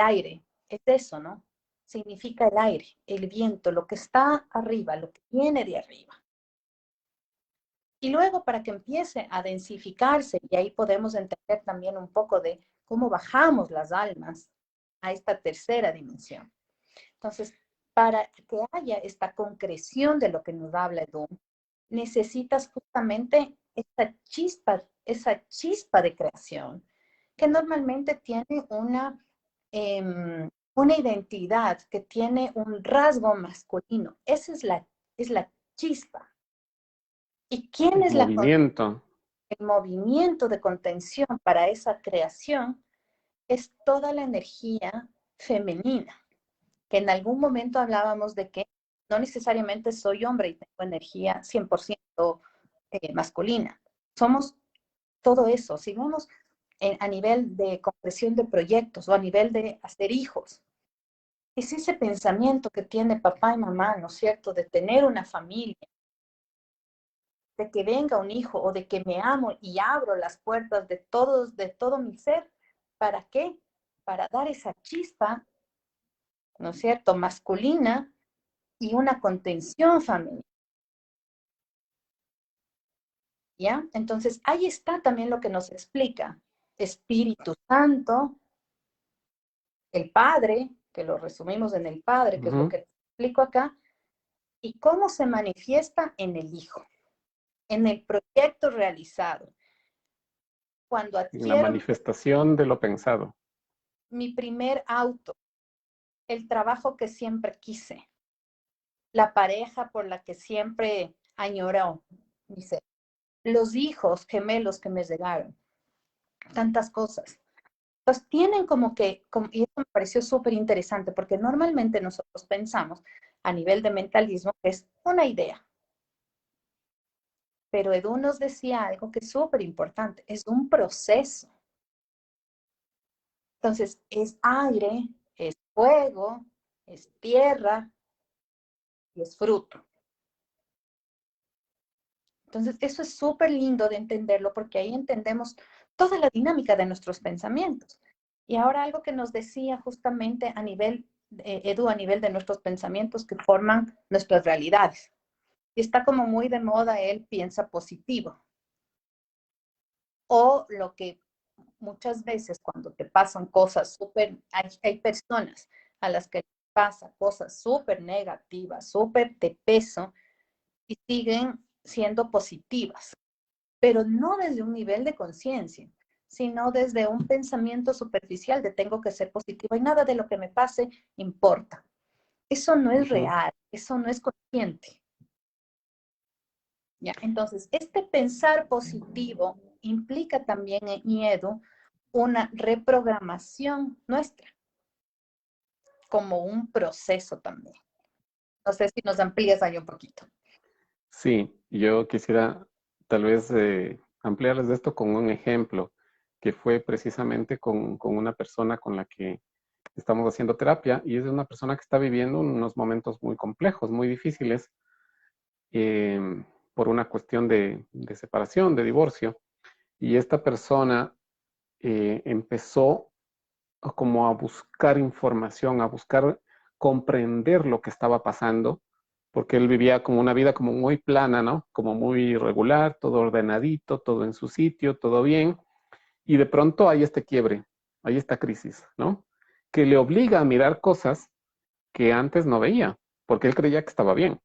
aire, es eso, ¿no? Significa el aire, el viento, lo que está arriba, lo que viene de arriba. Y luego para que empiece a densificarse, y ahí podemos entender también un poco de cómo bajamos las almas a esta tercera dimensión. Entonces, para que haya esta concreción de lo que nos habla Edu, necesitas justamente esa chispa de creación, que normalmente tiene una identidad, que tiene un rasgo masculino. Esa es la chispa. ¿Y quién El es movimiento. el movimiento de contención para esa creación? Es toda la energía femenina, que en algún momento hablábamos de que no necesariamente soy hombre y tengo energía 100% masculina. Somos todo eso. Si vemos a nivel de concreción de proyectos o a nivel de hacer hijos, es ese pensamiento que tiene papá y mamá, ¿no es cierto?, de tener una familia, de que venga un hijo o de que me amo y abro las puertas de todo mi ser. ¿Para qué? Para dar esa chispa, ¿no es cierto?, masculina y una contención familiar. ¿Ya? Entonces, ahí está también lo que nos explica Espíritu Santo, el Padre, que lo resumimos en el Padre, que es lo que explico acá, y cómo se manifiesta en el Hijo, en el proyecto realizado. Cuando En la adquiero manifestación de lo pensado. mi primer auto, el trabajo que siempre quise, la pareja por la que siempre añoró mi ser, los hijos gemelos que me llegaron, tantas cosas. Pues tienen y eso me pareció súper interesante, porque normalmente nosotros pensamos a nivel de mentalismo que es una idea, pero Edu nos decía algo que es súper importante, es un proceso. Entonces, es aire, es fuego, es tierra y es fruto. Entonces, eso es súper lindo de entenderlo porque ahí entendemos toda la dinámica de nuestros pensamientos. Y ahora algo que nos decía justamente a nivel, Edu, a nivel de nuestros pensamientos que forman nuestras realidades. Y está como muy de moda el piensa positivo. O lo que muchas veces cuando te pasan cosas súper, hay personas a las que pasa cosas súper negativas, súper de peso y siguen siendo positivas, pero no desde un nivel de conciencia, sino desde un pensamiento superficial de tengo que ser positiva y nada de lo que me pase importa. Eso no es real, eso no es consciente. Ya, entonces, este pensar positivo implica también en IEDU una reprogramación nuestra, como un proceso también. No sé si nos amplías ahí un poquito. Sí, yo quisiera tal vez ampliarles de esto con un ejemplo que fue precisamente con una persona con la que estamos haciendo terapia y es una persona que está viviendo unos momentos muy complejos, muy difíciles, por una cuestión de separación, de divorcio. Y esta persona empezó como a buscar información, a buscar comprender lo que estaba pasando, porque él vivía como una vida como muy plana, ¿no? Como muy regular, todo ordenadito, todo en su sitio, todo bien, y de pronto hay este quiebre, hay esta crisis, ¿no? Que le obliga a mirar cosas que antes no veía, porque él creía que estaba bien,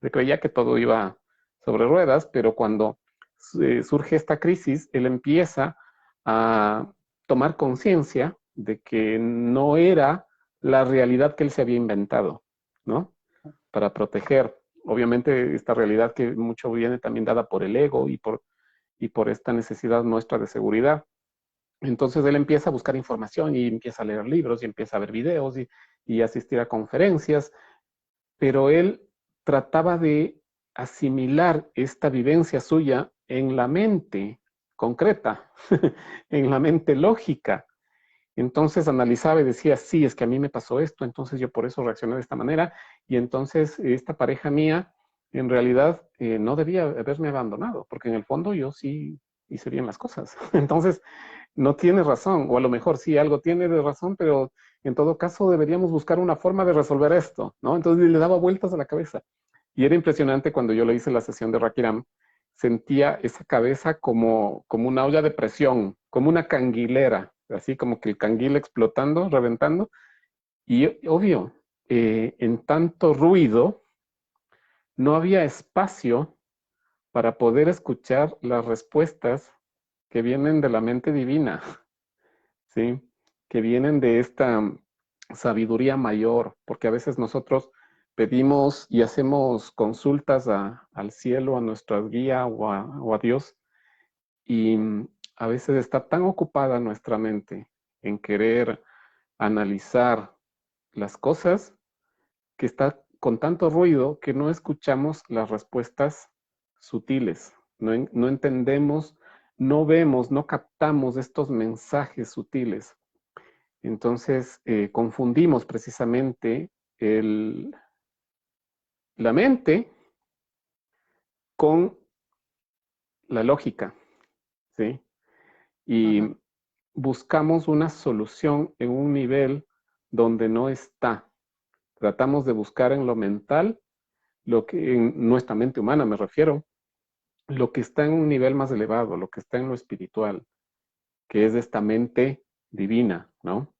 él creía que todo iba sobre ruedas, pero cuando surge esta crisis, él empieza a tomar conciencia de que no era la realidad que él se había inventado, ¿no? Para proteger, obviamente, esta realidad que mucho viene también dada por el ego y por esta necesidad nuestra de seguridad. Entonces él empieza a buscar información y empieza a leer libros y empieza a ver videos y asistir a conferencias, pero él trataba de asimilar esta vivencia suya en la mente concreta, en la mente lógica. Entonces analizaba y decía, sí, es que a mí me pasó esto, entonces yo por eso reaccioné de esta manera, y entonces esta pareja mía en realidad no debía haberme abandonado, porque en el fondo yo sí hice bien las cosas. Entonces, no tiene razón, o a lo mejor sí algo tiene de razón, pero en todo caso deberíamos buscar una forma de resolver esto, ¿no? Entonces le daba vueltas a la cabeza. Y era impresionante cuando yo le hice la sesión de Rakiram, sentía esa cabeza como una olla de presión, como una canguilera, así como que el canguil explotando, reventando. Y obvio, en tanto ruido, no había espacio para poder escuchar las respuestas que vienen de la mente divina, ¿sí? Que vienen de esta sabiduría mayor, porque a veces nosotros pedimos y hacemos consultas al cielo, a nuestra guía o a Dios, y a veces está tan ocupada nuestra mente en querer analizar las cosas que está con tanto ruido que no escuchamos las respuestas sutiles, no entendemos, no vemos, no captamos estos mensajes sutiles. Entonces, confundimos precisamente la mente con la lógica, ¿sí? Y Ujú. buscamos una solución en un nivel donde no está. Tratamos de buscar en lo mental, lo que en nuestra mente humana me refiero, lo que está en un nivel más elevado, lo que está en lo espiritual, que es esta mente divina, ¿no?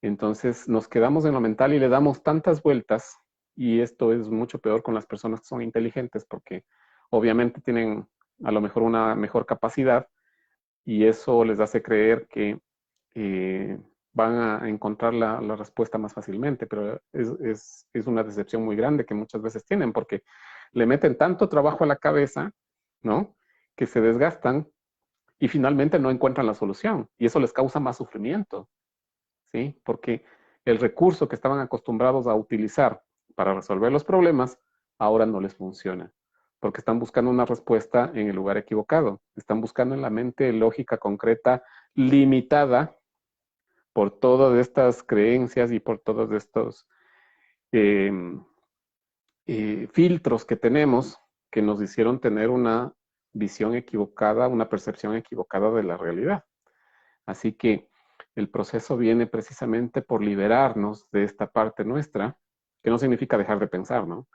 Entonces nos quedamos en lo mental y le damos tantas vueltas, y esto es mucho peor con las personas que son inteligentes porque obviamente tienen a lo mejor una mejor capacidad y eso les hace creer que eh, van a encontrar la respuesta más fácilmente, pero es una decepción muy grande que muchas veces tienen porque le meten tanto trabajo a la cabeza, ¿no? Que se desgastan y finalmente no encuentran la solución y eso les causa más sufrimiento. ¿Sí? Porque el recurso que estaban acostumbrados a utilizar para resolver los problemas ahora no les funciona, porque están buscando una respuesta en el lugar equivocado, están buscando en la mente lógica concreta limitada por todas estas creencias y por todos estos eh, filtros que tenemos que nos hicieron tener una visión equivocada, una percepción equivocada de la realidad. Así que el proceso viene precisamente por liberarnos de esta parte nuestra, que no significa dejar de pensar, ¿no?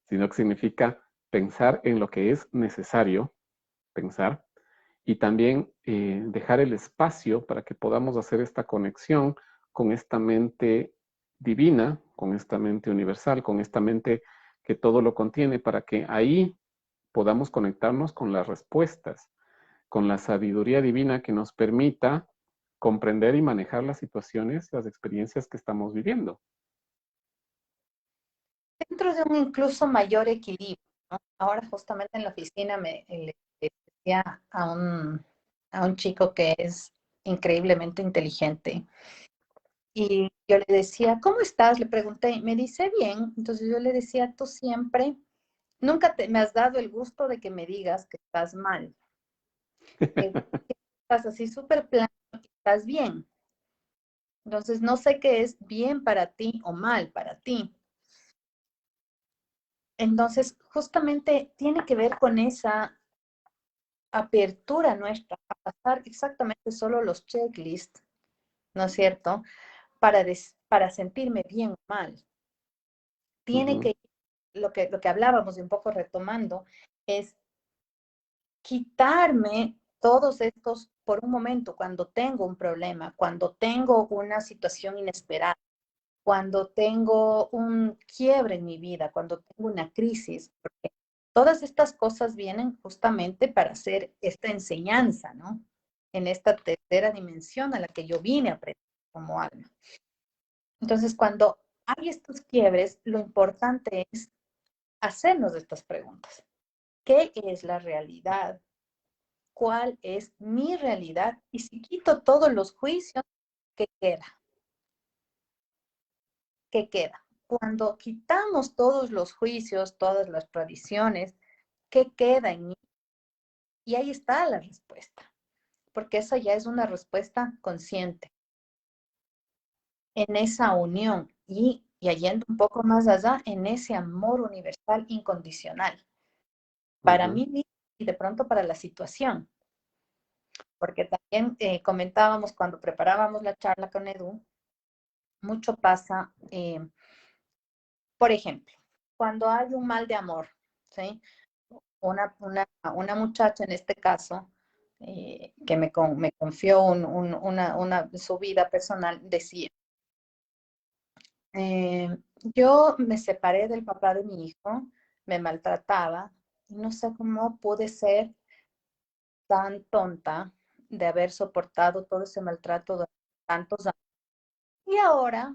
Sino que significa pensar en lo que es necesario pensar y también dejar el espacio para que podamos hacer esta conexión con esta mente divina, con esta mente universal, con esta mente que todo lo contiene, para que ahí podamos conectarnos con las respuestas, con la sabiduría divina que nos permita comprender y manejar las situaciones, las experiencias que estamos viviendo. Dentro de un incluso mayor equilibrio. ¿no? Ahora justamente en la oficina le decía a un chico que es increíblemente inteligente. Y yo le decía, ¿cómo estás? Le pregunté, y me dice bien. Entonces yo le decía, tú siempre, me has dado el gusto de que me digas que estás mal, que estás así súper plano, que estás bien. Entonces no sé qué es bien para ti o mal para ti. Entonces justamente tiene que ver con esa apertura nuestra a pasar exactamente solo los checklists, ¿no es cierto? Para sentirme bien o mal. Tiene Ujú, que, lo que hablábamos y un poco retomando, es quitarme todos estos, por un momento, cuando tengo un problema, cuando tengo una situación inesperada, cuando tengo un quiebre en mi vida, cuando tengo una crisis, porque todas estas cosas vienen justamente para hacer esta enseñanza, ¿no? En esta tercera dimensión a la que yo vine a aprender como alma. Entonces, cuando hay estos quiebres, lo importante es hacernos estas preguntas. ¿Qué es la realidad? ¿Cuál es mi realidad? Y si quito todos los juicios, ¿qué queda? ¿Qué queda? Cuando quitamos todos los juicios, todas las tradiciones, ¿qué queda en mí? Y ahí está la respuesta, porque esa ya es una respuesta consciente, en esa unión y yendo un poco más allá, en ese amor universal incondicional, para ujú. mí mismo y de pronto para la situación. Porque también comentábamos cuando preparábamos la charla con Edu, mucho pasa, por ejemplo, cuando hay un mal de amor, ¿sí? Una muchacha en este caso, que me confió su vida personal, decía, eh, yo me separé del papá de mi hijo, me maltrataba, y no sé cómo pude ser tan tonta de haber soportado todo ese maltrato durante tantos años. Y ahora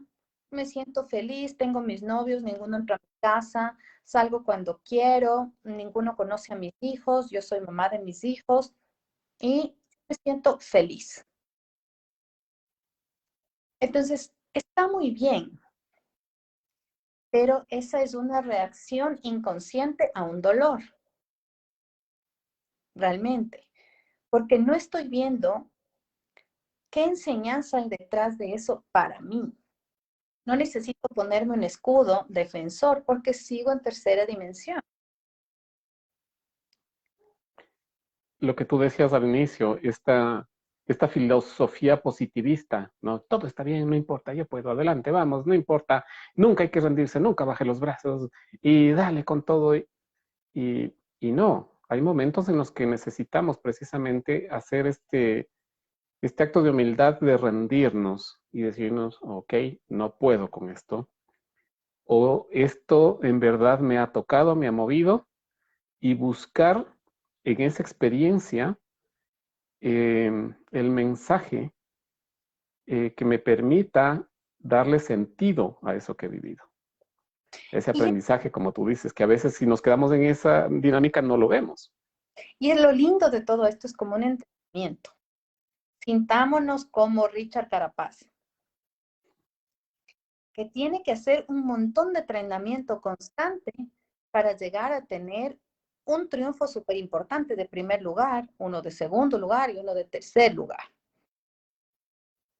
me siento feliz, tengo mis novios, ninguno entra a mi casa, salgo cuando quiero, ninguno conoce a mis hijos, yo soy mamá de mis hijos y me siento feliz. Entonces, está muy bien, pero esa es una reacción inconsciente a un dolor, realmente, porque no estoy viendo qué enseñanza hay detrás de eso para mí. No necesito ponerme un escudo defensor porque sigo en tercera dimensión. Lo que tú decías al inicio, esta filosofía positivista, ¿no? Todo está bien, no importa, yo puedo, adelante, vamos, no importa, nunca hay que rendirse, nunca baje los brazos y dale con todo. Y no, hay momentos en los que necesitamos precisamente hacer este acto de humildad de rendirnos y decirnos, ok, no puedo con esto, o esto en verdad me ha tocado, me ha movido, y buscar en esa experiencia el mensaje que me permita darle sentido a eso que he vivido. Ese Y, aprendizaje, como tú dices, que a veces si nos quedamos en esa dinámica no lo vemos. y lo lindo de todo esto es como un entrenamiento. Sintámonos como Richard Carapaz, que tiene que hacer un montón de entrenamiento constante para llegar a tener un triunfo súper importante de primer lugar, uno de segundo lugar y uno de tercer lugar.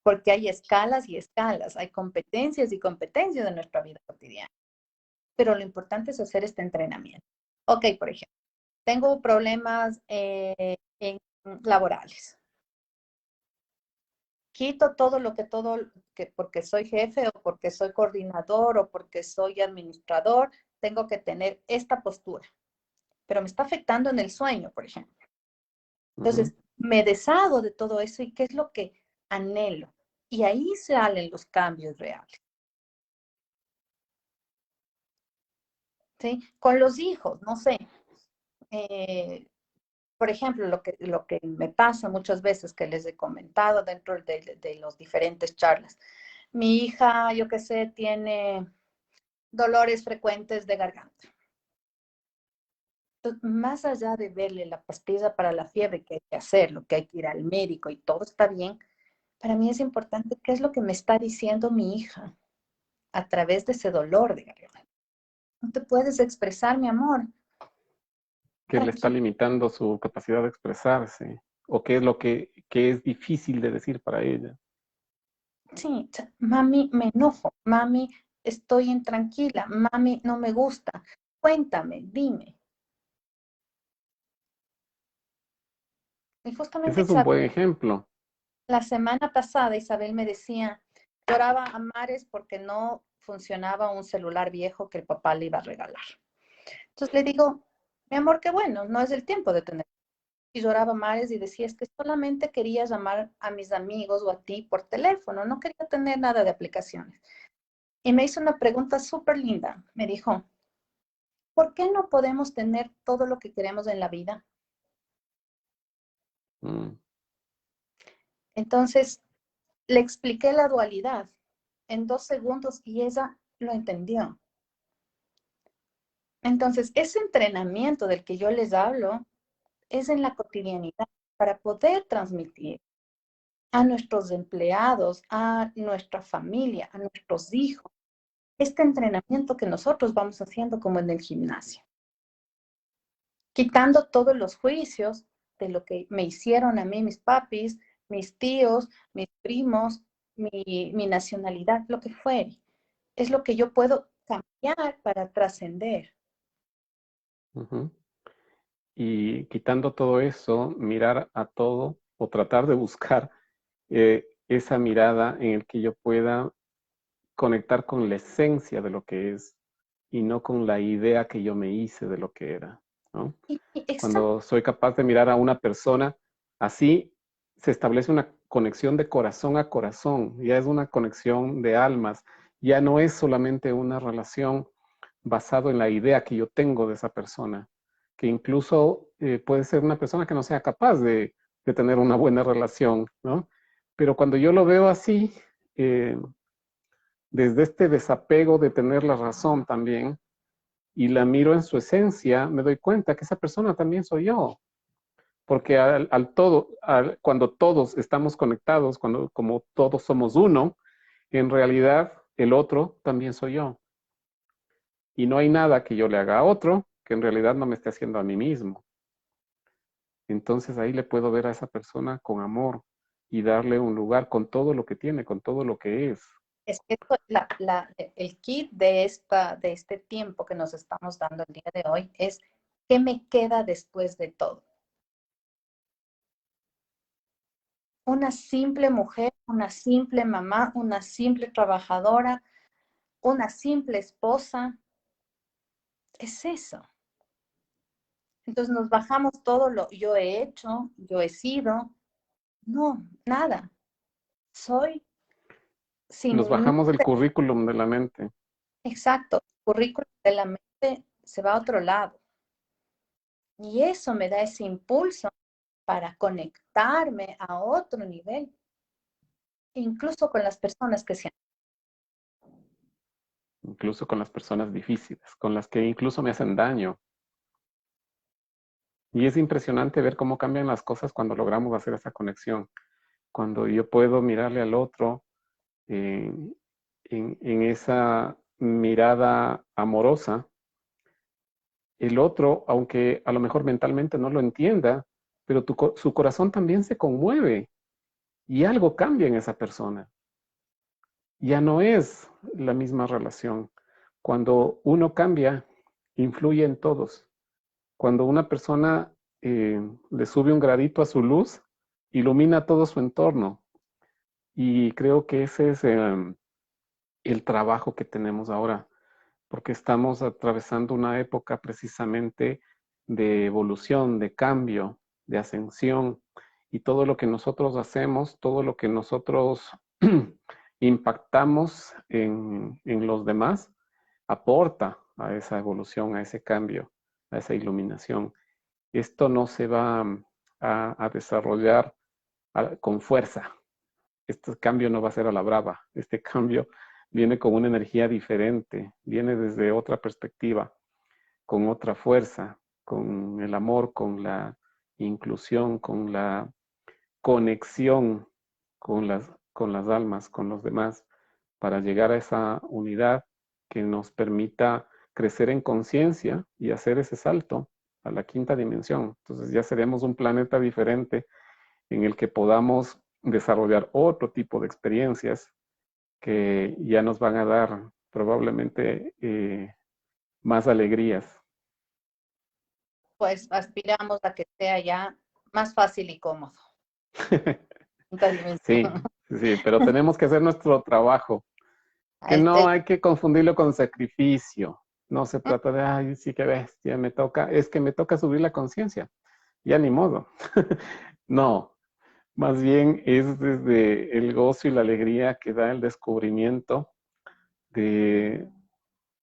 Porque hay escalas y escalas, hay competencias y competencias en nuestra vida cotidiana. Pero lo importante es hacer este entrenamiento. Ok, por ejemplo, tengo problemas laborales. Quito porque soy jefe o porque soy coordinador o porque soy administrador, tengo que tener esta postura, pero me está afectando en el sueño, por ejemplo. Uh -huh. Entonces, me deshago de todo eso y qué es lo que anhelo. Y ahí salen los cambios reales. ¿Sí? Con los hijos, no sé. eh, por ejemplo, lo que me pasa muchas veces que les he comentado dentro de los diferentes charlas. Mi hija, yo qué sé, tiene dolores frecuentes de garganta. Entonces, más allá de verle la pastilla para la fiebre que hay que hacer, lo que hay que ir al médico y todo está bien, para mí es importante qué es lo que me está diciendo mi hija a través de ese dolor de garganta. No te puedes expresar, mi amor. ¿Qué le está Tranquilo. limitando su capacidad de expresarse? ¿O qué es lo que es difícil de decir para ella? Sí, mami, me enojo. Mami, estoy intranquila. Mami, no me gusta. Cuéntame, dime. Y Ese justamente es un buen ejemplo. la semana pasada Isabel me decía, lloraba a mares porque no funcionaba un celular viejo que el papá le iba a regalar. Entonces le digo, mi amor, qué bueno, no es el tiempo de tener. Y lloraba a mares y decía, es que solamente quería llamar a mis amigos o a ti por teléfono, no quería tener nada de aplicaciones. Y me hizo una pregunta súper linda. Me dijo, ¿por qué no podemos tener todo lo que queremos en la vida? Mm, Entonces le expliqué la dualidad en 2 segundos y ella lo entendió. Entonces, ese entrenamiento del que yo les hablo es en la cotidianidad para poder transmitir a nuestros empleados, a nuestra familia, a nuestros hijos, este entrenamiento que nosotros vamos haciendo como en el gimnasio, quitando todos los juicios de lo que me hicieron a mí mis papis, mis tíos, mis primos, mi nacionalidad, lo que fuere. Es lo que yo puedo cambiar para trascender. ujú. Y quitando todo eso, mirar a todo o tratar de buscar esa mirada en el que yo pueda conectar con la esencia de lo que es y no con la idea que yo me hice de lo que era, ¿no? Exacto. Cuando soy capaz de mirar a una persona así, se establece una conexión de corazón a corazón, ya es una conexión de almas, ya no es solamente una relación basado en la idea que yo tengo de esa persona, que incluso puede ser una persona que no sea capaz de tener una buena relación, ¿no? Pero cuando yo lo veo así, eh, desde este desapego de tener la razón también, y la miro en su esencia, me doy cuenta que esa persona también soy yo. Porque cuando todos estamos conectados, cuando como todos somos uno, en realidad el otro también soy yo. Y no hay nada que yo le haga a otro que en realidad no me esté haciendo a mí mismo. Entonces ahí le puedo ver a esa persona con amor y darle un lugar con todo lo que tiene, con todo lo que es. Es que el kit de este tiempo que nos estamos dando el día de hoy es ¿qué me queda después de todo? Una simple mujer, una simple mamá, una simple trabajadora, una simple esposa, es eso. Entonces nos bajamos todo lo yo he hecho, yo he sido, no, nada. Soy Nos sin, bajamos del currículum de la mente. exacto, el currículum de la mente se va a otro lado. Y eso me da ese impulso para conectarme a otro nivel, incluso con las personas que se han... Incluso con las personas difíciles, con las que incluso me hacen daño. Y es impresionante ver cómo cambian las cosas cuando logramos hacer esa conexión. Cuando yo puedo mirarle al otro eh, en esa mirada amorosa, el otro, aunque a lo mejor mentalmente no lo entienda, pero su corazón también se conmueve y algo cambia en esa persona. Ya no es la misma relación. Cuando uno cambia, influye en todos. Cuando una persona le sube un gradito a su luz, ilumina todo su entorno. Y creo que ese es el trabajo que tenemos ahora, porque estamos atravesando una época precisamente de evolución, de cambio, de ascensión, y todo lo que nosotros hacemos, todo lo que nosotros impactamos en los demás, aporta a esa evolución, a ese cambio, a esa iluminación. Esto no se va a desarrollar con fuerza. Este cambio no va a ser a la brava. Este cambio viene con una energía diferente, viene desde otra perspectiva, con otra fuerza, con el amor, con la inclusión, con la conexión con las almas, con los demás, para llegar a esa unidad que nos permita crecer en conciencia y hacer ese salto a la quinta dimensión. Entonces ya seremos un planeta diferente en el que podamos desarrollar otro tipo de experiencias que ya nos van a dar probablemente más alegrías. Pues aspiramos a que sea ya más fácil y cómodo. Quinta Sí, dimensión. sí, pero tenemos que hacer nuestro trabajo, que no hay que confundirlo con sacrificio. No se trata de, ay, sí que bestia, me toca, es que me toca subir la conciencia. Ya ni modo. No, más bien es desde el gozo y la alegría que da el descubrimiento de,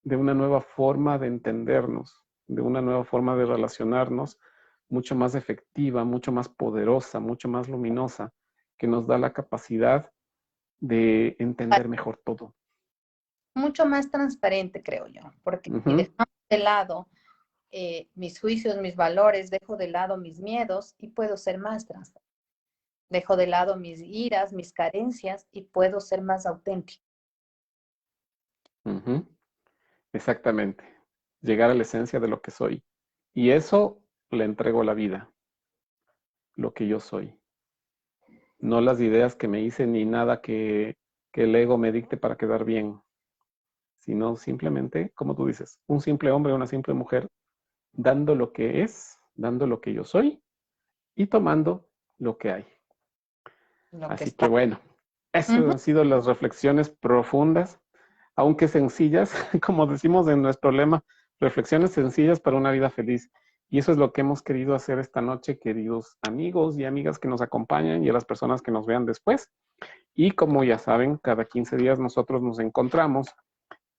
de una nueva forma de entendernos, de una nueva forma de relacionarnos, mucho más efectiva, mucho más poderosa, mucho más luminosa, que nos da la capacidad de entender mejor todo. Mucho más transparente, creo yo, porque si dejamos de lado mis juicios, mis valores, dejo de lado mis miedos y puedo ser más transparente. Dejo de lado mis iras, mis carencias y puedo ser más auténtico. Exactamente. Llegar a la esencia de lo que soy. Y eso le entrego a la vida, lo que yo soy. No las ideas que me hice ni nada que el ego me dicte para quedar bien, sino simplemente, como tú dices, un simple hombre o una simple mujer dando lo que es, dando lo que yo soy y tomando lo que hay. Lo que Así que está. bueno, esas han sido las reflexiones profundas, aunque sencillas, como decimos en nuestro lema, reflexiones sencillas para una vida feliz. Y eso es lo que hemos querido hacer esta noche, queridos amigos y amigas que nos acompañan y a las personas que nos vean después. Y como ya saben, cada 15 días nosotros nos encontramos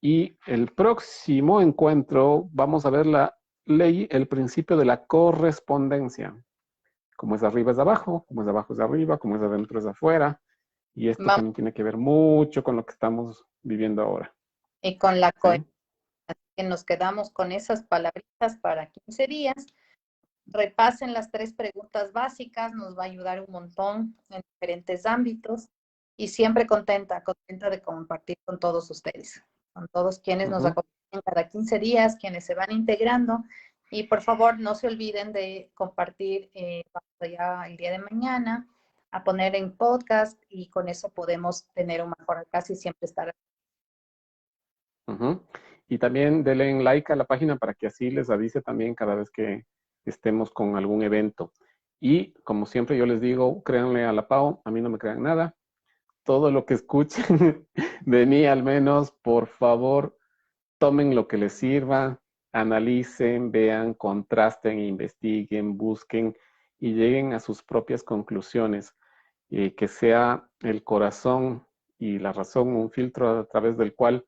y el próximo encuentro vamos a ver la ley, el principio de la correspondencia. Como es de arriba es de abajo, como es de abajo es de arriba, como es de adentro es de afuera. Y esto Vamos, también tiene que ver mucho con lo que estamos viviendo ahora. y con la ¿Sí? que nos quedamos con esas palabritas para 15 días. Repasen las 3 preguntas básicas, nos va a ayudar un montón en diferentes ámbitos y siempre contenta de compartir con todos ustedes, con todos quienes nos acompañan cada 15 días, quienes se van integrando. Y por favor, no se olviden de compartir ya el día de mañana, a poner en podcast y con eso podemos tener un mejor alcance y siempre estar. Y también denle like a la página para que así les avise también cada vez que estemos con algún evento. Y como siempre yo les digo, créanle a la Pau, a mí no me crean nada. Todo lo que escuchen de mí al menos, por favor, tomen lo que les sirva, analicen, vean, contrasten, investiguen, busquen y lleguen a sus propias conclusiones. Que sea el corazón y la razón un filtro a través del cual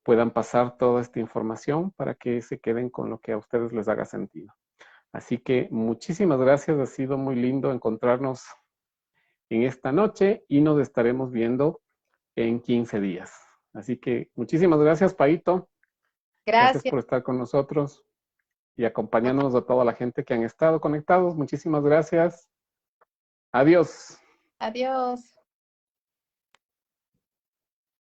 puedan pasar toda esta información para que se queden con lo que a ustedes les haga sentido. Así que muchísimas gracias, ha sido muy lindo encontrarnos en esta noche y nos estaremos viendo en 15 días. Así que muchísimas gracias, Paito. Gracias Gracias. por estar con nosotros y acompañándonos a toda la gente que han estado conectados. Muchísimas gracias. Adiós. Adiós.